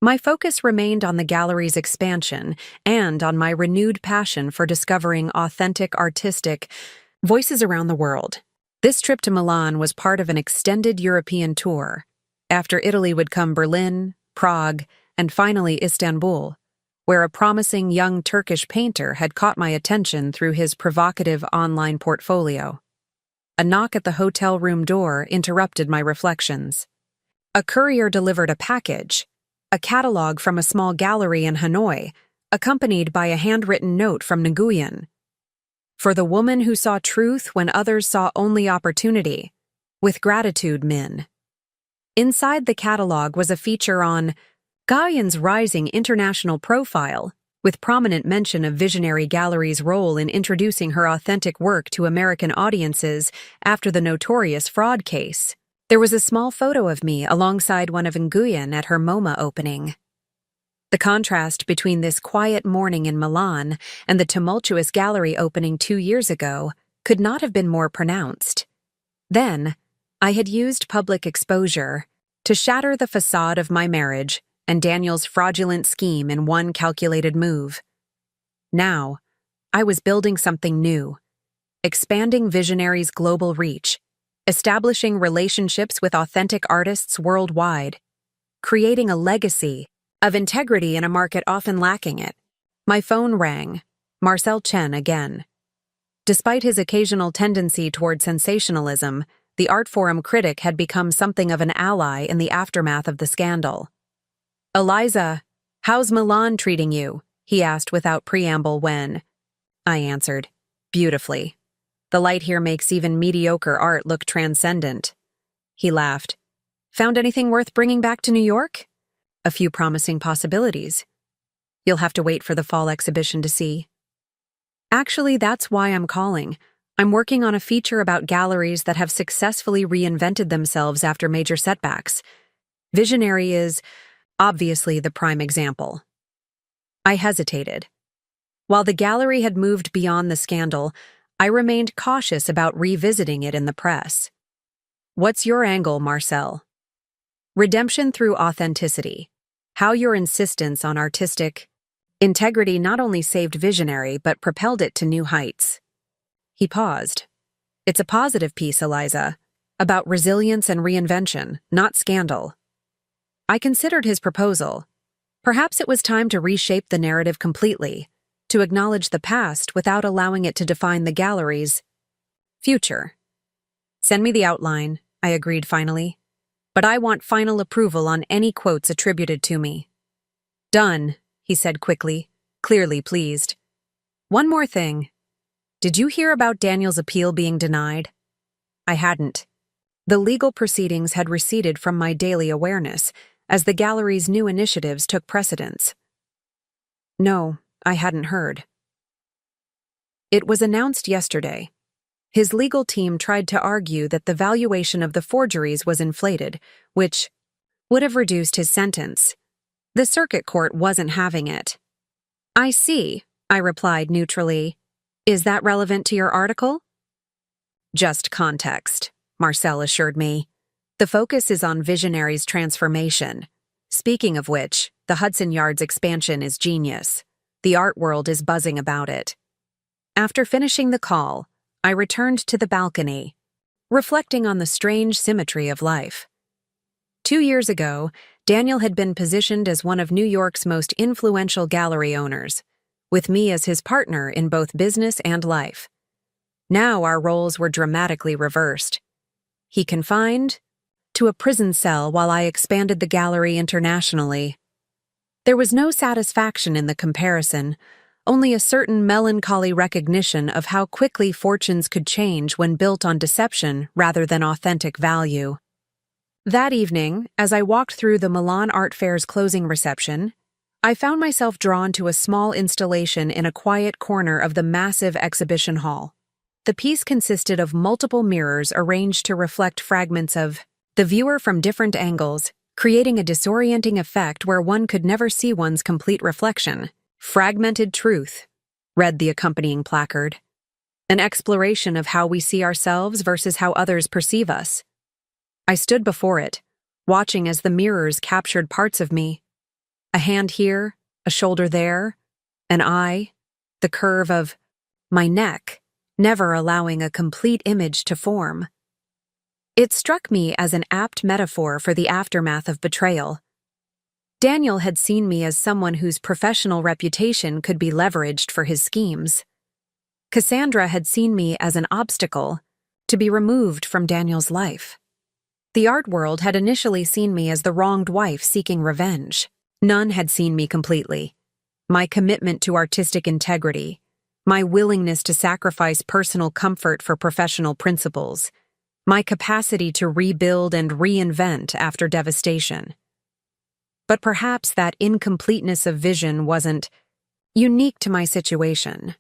My focus remained on the gallery's expansion and on my renewed passion for discovering authentic artistic voices around the world. This trip to Milan was part of an extended European tour. After Italy would come Berlin, Prague, and finally Istanbul, where a promising young Turkish painter had caught my attention through his provocative online portfolio. A knock at the hotel room door interrupted my reflections. A courier delivered a package, a catalog from a small gallery in Hanoi, accompanied by a handwritten note from Nguyen. For the woman who saw truth when others saw only opportunity. With gratitude, Min. Inside the catalog was a feature on Nguyen's rising international profile, with prominent mention of Visionary Gallery's role in introducing her authentic work to American audiences after the notorious fraud case. There was a small photo of me alongside one of Nguyen at her MoMA opening. The contrast between this quiet morning in Milan and the tumultuous gallery opening 2 years ago could not have been more pronounced. Then, I had used public exposure to shatter the facade of my marriage and Daniel's fraudulent scheme in one calculated move. Now, I was building something new, expanding Visionary's global reach, establishing relationships with authentic artists worldwide, creating a legacy of integrity in a market often lacking it. My phone rang. Marcel Chen again. Despite his occasional tendency toward sensationalism, the art forum critic had become something of an ally in the aftermath of the scandal. "Eliza, how's Milan treating you?" he asked without preamble when I answered, "Beautifully. The light here makes even mediocre art look transcendent." He laughed. "Found anything worth bringing back to New York?" "A few promising possibilities. You'll have to wait for the fall exhibition to see." "Actually, that's why I'm calling. I'm working on a feature about galleries that have successfully reinvented themselves after major setbacks. Visionary is, obviously, the prime example." I hesitated. While the gallery had moved beyond the scandal, I remained cautious about revisiting it in the press. "What's your angle, Marcel?" "Redemption through authenticity. How your insistence on artistic integrity not only saved Visionary but propelled it to new heights." He paused. "It's a positive piece, Eliza, about resilience and reinvention, not scandal." I considered his proposal. Perhaps it was time to reshape the narrative completely, to acknowledge the past without allowing it to define the gallery's future. "Send me the outline," I agreed finally. "But I want final approval on any quotes attributed to me." "Done," he said quickly, clearly pleased. "One more thing. Did you hear about Daniel's appeal being denied?" I hadn't. The legal proceedings had receded from my daily awareness as the gallery's new initiatives took precedence. No, I hadn't heard. It was announced yesterday. His legal team tried to argue that the valuation of the forgeries was inflated, which would have reduced his sentence. The circuit court wasn't having it. "I see," I replied neutrally. "Is that relevant to your article?" "Just context," Marcel assured me. "The focus is on Visionary's transformation. Speaking of which, the Hudson Yards expansion is genius. The art world is buzzing about it." After finishing the call, I returned to the balcony, reflecting on the strange symmetry of life. 2 years ago, Daniel had been positioned as one of New York's most influential gallery owners, with me as his partner in both business and life. Now our roles were dramatically reversed. He confined to a prison cell while I expanded the gallery internationally. There was no satisfaction in the comparison, only a certain melancholy recognition of how quickly fortunes could change when built on deception rather than authentic value. That evening, as I walked through the Milan Art Fair's closing reception, I found myself drawn to a small installation in a quiet corner of the massive exhibition hall. The piece consisted of multiple mirrors arranged to reflect fragments of the viewer from different angles, creating a disorienting effect where one could never see one's complete reflection. "Fragmented Truth," read the accompanying placard. "An exploration of how we see ourselves versus how others perceive us." I stood before it, watching as the mirrors captured parts of me. A hand here, a shoulder there, an eye, the curve of my neck, never allowing a complete image to form. It struck me as an apt metaphor for the aftermath of betrayal. Daniel had seen me as someone whose professional reputation could be leveraged for his schemes. Cassandra had seen me as an obstacle to be removed from Daniel's life. The art world had initially seen me as the wronged wife seeking revenge. None had seen me completely. My commitment to artistic integrity, my willingness to sacrifice personal comfort for professional principles, my capacity to rebuild and reinvent after devastation. But perhaps that incompleteness of vision wasn't unique to my situation.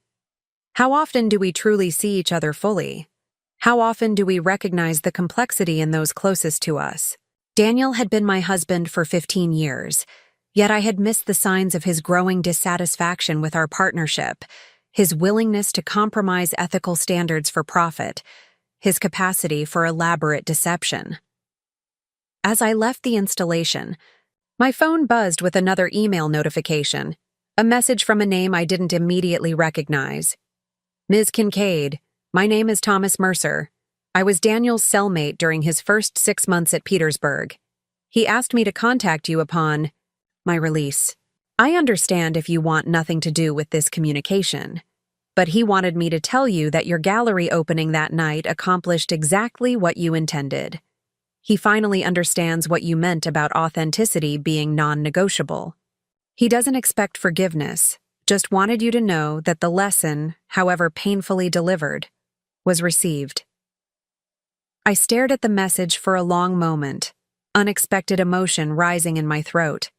How often do we truly see each other fully? How often do we recognize the complexity in those closest to us? Daniel had been my husband for 15 years, yet I had missed the signs of his growing dissatisfaction with our partnership, his willingness to compromise ethical standards for profit, his capacity for elaborate deception. As I left the installation, my phone buzzed with another email notification, a message from a name I didn't immediately recognize. Ms. Kincaid, my name is Thomas Mercer. I was Daniel's cellmate during his first 6 months at Petersburg. He asked me to contact you upon my release. I understand if you want nothing to do with this communication, but he wanted me to tell you that your gallery opening that night accomplished exactly what you intended. He finally understands what you meant about authenticity being non-negotiable. He doesn't expect forgiveness, just wanted you to know that the lesson, however painfully delivered, was received. I stared at the message for a long moment, unexpected emotion rising in my throat.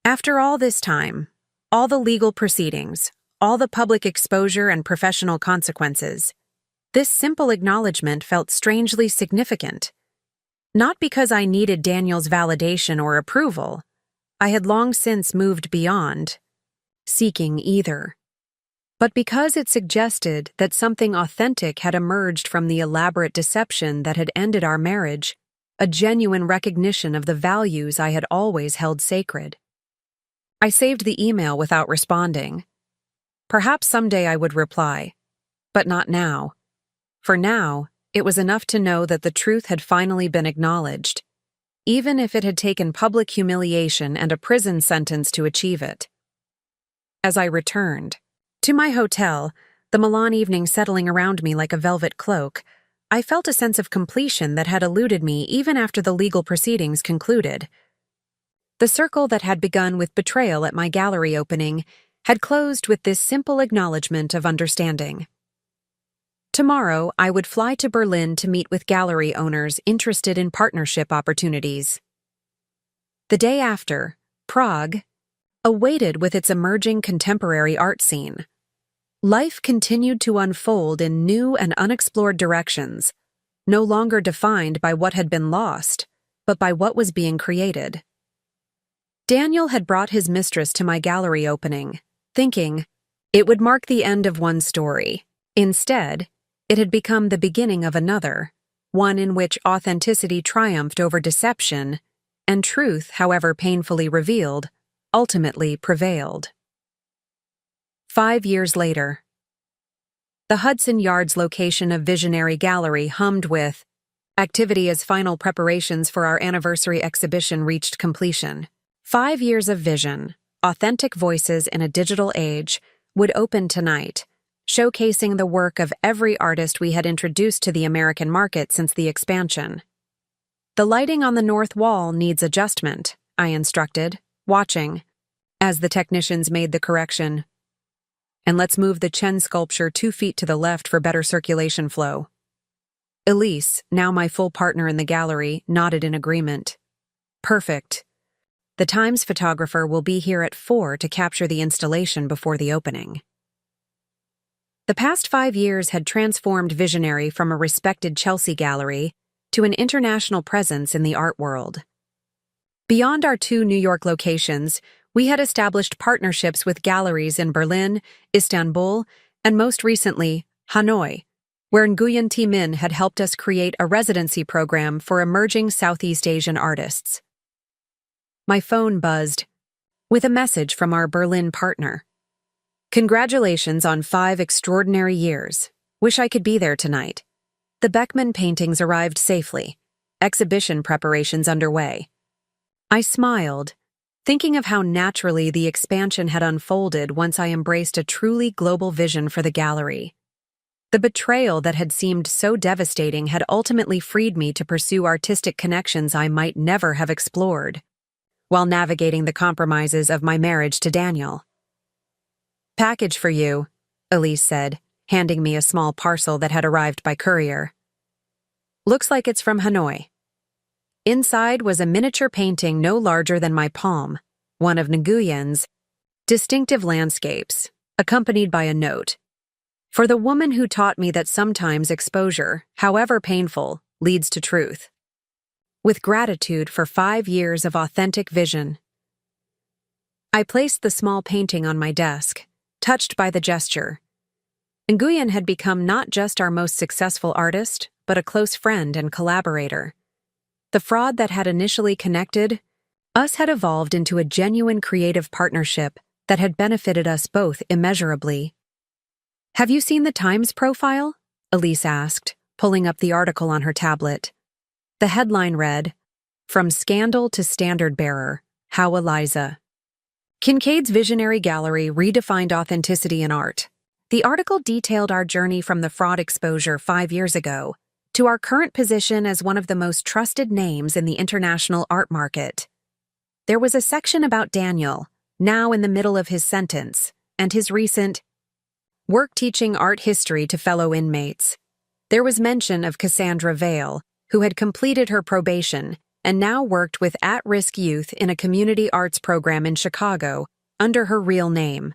After all this time, all the legal proceedings, all the public exposure and professional consequences, this simple acknowledgement felt strangely significant. Not because I needed Daniel's validation or approval. I had long since moved beyond seeking either. But because it suggested that something authentic had emerged from the elaborate deception that had ended our marriage, a genuine recognition of the values I had always held sacred. I saved the email without responding. Perhaps someday I would reply, but not now. For now, it was enough to know that the truth had finally been acknowledged, even if it had taken public humiliation and a prison sentence to achieve it. As I returned to my hotel, the Milan evening settling around me like a velvet cloak, I felt a sense of completion that had eluded me even after the legal proceedings concluded. The circle that had begun with betrayal at my gallery opening had closed with this simple acknowledgement of understanding. Tomorrow, I would fly to Berlin to meet with gallery owners interested in partnership opportunities. The day after, Prague awaited with its emerging contemporary art scene. Life continued to unfold in new and unexplored directions, no longer defined by what had been lost, but by what was being created. Daniel had brought his mistress to my gallery opening, thinking it would mark the end of one story. Instead, it had become the beginning of another, one in which authenticity triumphed over deception, and truth, however painfully revealed, ultimately prevailed. 5 years later, the Hudson Yards location of Visionary Gallery hummed with activity as final preparations for our anniversary exhibition reached completion. 5 years of vision, authentic voices in a digital age, would open tonight, showcasing the work of every artist we had introduced to the American market since the expansion. The lighting on the north wall needs adjustment, I instructed, watching, as the technicians made the correction. And let's move the Chen sculpture 2 feet to the left for better circulation flow. Elise, now my full partner in the gallery, nodded in agreement. Perfect. The Times photographer will be here at 4 to capture the installation before the opening. The past 5 years had transformed Visionary from a respected Chelsea gallery to an international presence in the art world. Beyond our 2 New York locations, we had established partnerships with galleries in Berlin, Istanbul, and most recently, Hanoi, where Nguyen Thi Minh had helped us create a residency program for emerging Southeast Asian artists. My phone buzzed with a message from our Berlin partner. Congratulations on 5 extraordinary years. Wish I could be there tonight. The Beckman paintings arrived safely. Exhibition preparations underway. I smiled, thinking of how naturally the expansion had unfolded once I embraced a truly global vision for the gallery. The betrayal that had seemed so devastating had ultimately freed me to pursue artistic connections I might never have explored, while navigating the compromises of my marriage to Daniel. Package for you, Elise said, handing me a small parcel that had arrived by courier. Looks like it's from Hanoi. Inside was a miniature painting no larger than my palm, one of Nguyen's distinctive landscapes, accompanied by a note. For the woman who taught me that sometimes exposure, however painful, leads to truth. With gratitude for 5 years of authentic vision. I placed the small painting on my desk, touched by the gesture. Nguyen had become not just our most successful artist, but a close friend and collaborator. The fraud that had initially connected us had evolved into a genuine creative partnership that had benefited us both immeasurably. "Have you seen the Times profile?" Elise asked, pulling up the article on her tablet. The headline read, "From Scandal to Standard Bearer, How Eliza." Kincaid's Visionary Gallery redefined authenticity in art. The article detailed our journey from the fraud exposure 5 years ago to our current position as one of the most trusted names in the international art market. There was a section about Daniel, now in the middle of his sentence, and his recent work teaching art history to fellow inmates. There was mention of Cassandra Vale, who had completed her probation and now worked with at-risk youth in a community arts program in Chicago under her real name.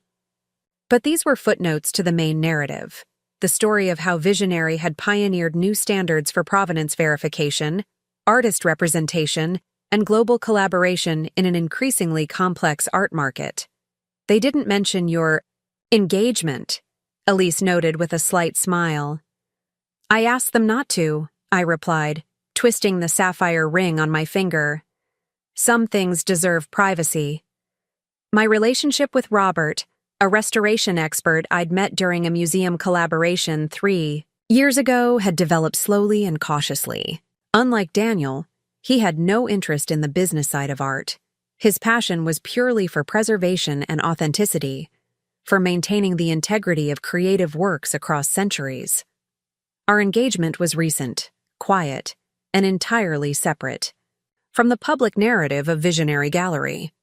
But these were footnotes to the main narrative, the story of how Visionary had pioneered new standards for provenance verification, artist representation, and global collaboration in an increasingly complex art market. "They didn't mention your engagement," Elise noted with a slight smile. "I asked them not to," I replied, twisting the sapphire ring on my finger. "Some things deserve privacy." My relationship with Robert, a restoration expert I'd met during a museum collaboration 3 years ago, had developed slowly and cautiously. Unlike Daniel, he had no interest in the business side of art. His passion was purely for preservation and authenticity, for maintaining the integrity of creative works across centuries. Our engagement was recent, quiet, and entirely separate from the public narrative of Visionary Gallery.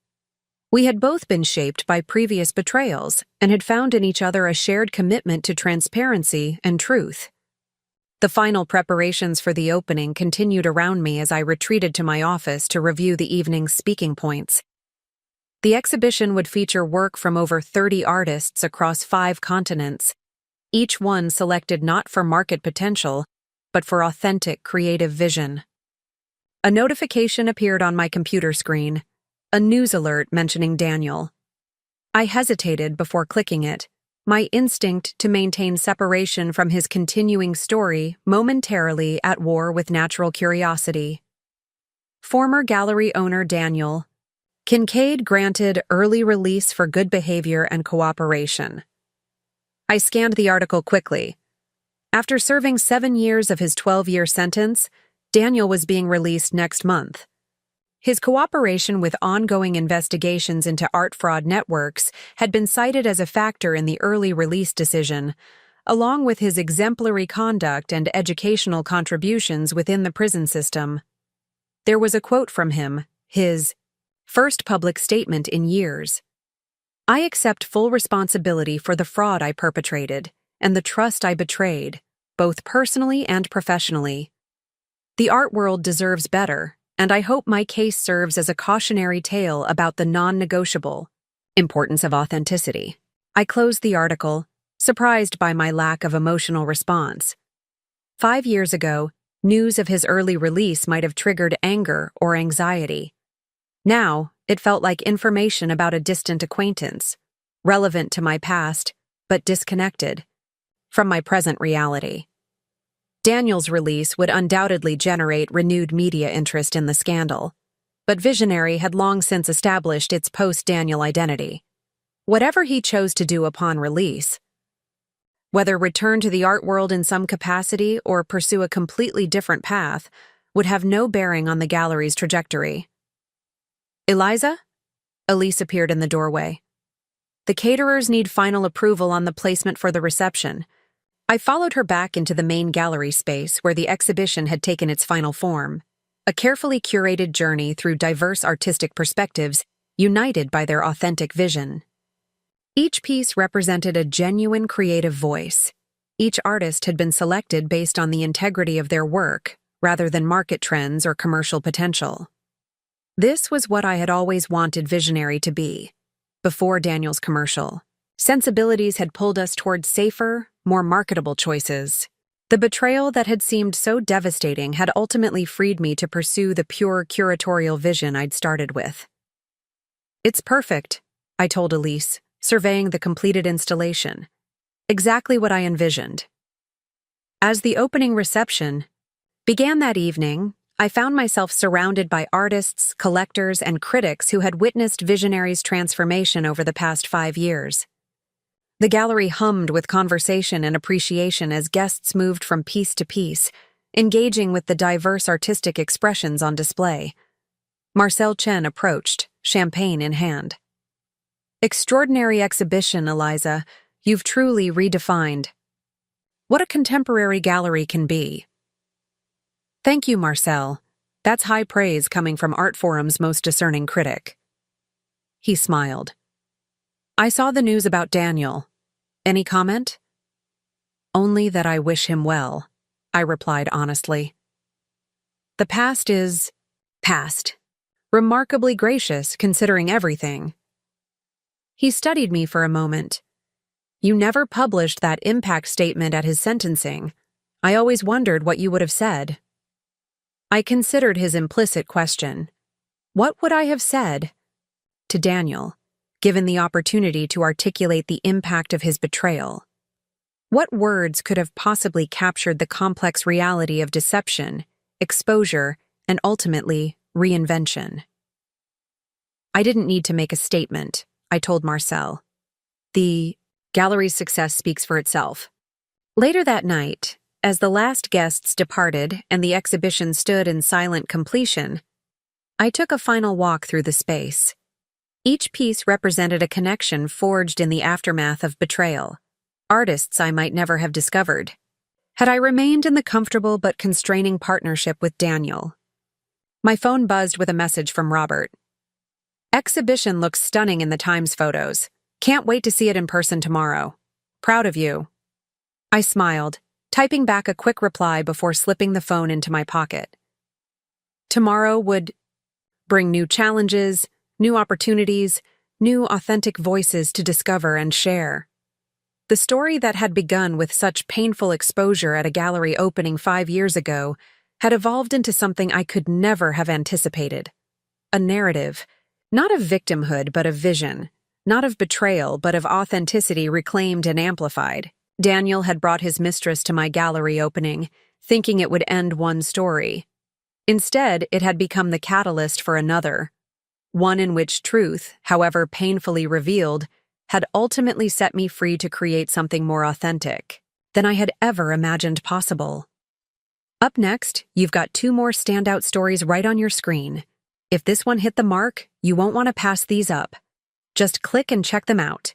We had both been shaped by previous betrayals and had found in each other a shared commitment to transparency and truth. The final preparations for the opening continued around me as I retreated to my office to review the evening's speaking points. The exhibition would feature work from over 30 artists across 5 continents, each one selected not for market potential, but for authentic creative vision. A notification appeared on my computer screen, a news alert mentioning Daniel. I hesitated before clicking it, my instinct to maintain separation from his continuing story momentarily at war with natural curiosity. Former gallery owner Daniel Kincaid granted early release for good behavior and cooperation. I scanned the article quickly. After serving 7 years of his 12-year sentence, Daniel was being released next month. His cooperation with ongoing investigations into art fraud networks had been cited as a factor in the early release decision, along with his exemplary conduct and educational contributions within the prison system. There was a quote from him, his first public statement in years. "I accept full responsibility for the fraud I perpetrated and the trust I betrayed, both personally and professionally. The art world deserves better, and I hope my case serves as a cautionary tale about the non-negotiable importance of authenticity." I closed the article, surprised by my lack of emotional response. 5 years ago, news of his early release might have triggered anger or anxiety. Now, it felt like information about a distant acquaintance, relevant to my past, but disconnected from my present reality. Daniel's release would undoubtedly generate renewed media interest in the scandal, but Visionary had long since established its post-Daniel identity. Whatever he chose to do upon release, whether return to the art world in some capacity or pursue a completely different path, would have no bearing on the gallery's trajectory. "Eliza?" Elise appeared in the doorway. "The caterers need final approval on the placement for the reception." I followed her back into the main gallery space where the exhibition had taken its final form, a carefully curated journey through diverse artistic perspectives united by their authentic vision. Each piece represented a genuine creative voice. Each artist had been selected based on the integrity of their work, rather than market trends or commercial potential. This was what I had always wanted Visionary to be, before Daniel's commercial. Sensibilities had pulled us towards safer, more marketable choices. The betrayal that had seemed so devastating had ultimately freed me to pursue the pure curatorial vision I'd started with. "It's perfect," I told Elise, surveying the completed installation. Exactly what I envisioned. As the opening reception began that evening, I found myself surrounded by artists, collectors, and critics who had witnessed Visionary's transformation over the past 5 years. The gallery hummed with conversation and appreciation as guests moved from piece to piece, engaging with the diverse artistic expressions on display. Marcel Chen approached, champagne in hand. Extraordinary exhibition, Eliza. You've truly redefined what a contemporary gallery can be. Thank you, Marcel. That's high praise coming from Art Forum's most discerning critic. He smiled. I saw the news about Daniel. Any comment? Only that I wish him well, I replied honestly. The past is past. Remarkably gracious, considering everything. He studied me for a moment. You never published that impact statement at his sentencing. I always wondered what you would have said. I considered his implicit question. What would I have said? To Daniel, given the opportunity to articulate the impact of his betrayal. What words could have possibly captured the complex reality of deception, exposure, and ultimately, reinvention? I didn't need to make a statement, I told Marcel. The gallery's success speaks for itself. Later that night, as the last guests departed and the exhibition stood in silent completion, I took a final walk through the space. Each piece represented a connection forged in the aftermath of betrayal, artists I might never have discovered, had I remained in the comfortable but constraining partnership with Daniel. My phone buzzed with a message from Robert. Exhibition looks stunning in the Times photos. Can't wait to see it in person tomorrow. Proud of you. I smiled, typing back a quick reply before slipping the phone into my pocket. Tomorrow would bring new challenges, new opportunities, new authentic voices to discover and share. The story that had begun with such painful exposure at a gallery opening 5 years ago had evolved into something I could never have anticipated. A narrative, not of victimhood but of vision, not of betrayal but of authenticity reclaimed and amplified. Daniel had brought his mistress to my gallery opening, thinking it would end one story. Instead, it had become the catalyst for another, one in which truth, however painfully revealed, had ultimately set me free to create something more authentic than I had ever imagined possible. Up next, you've got 2 more standout stories right on your screen. If this one hit the mark, you won't want to pass these up. Just click and check them out.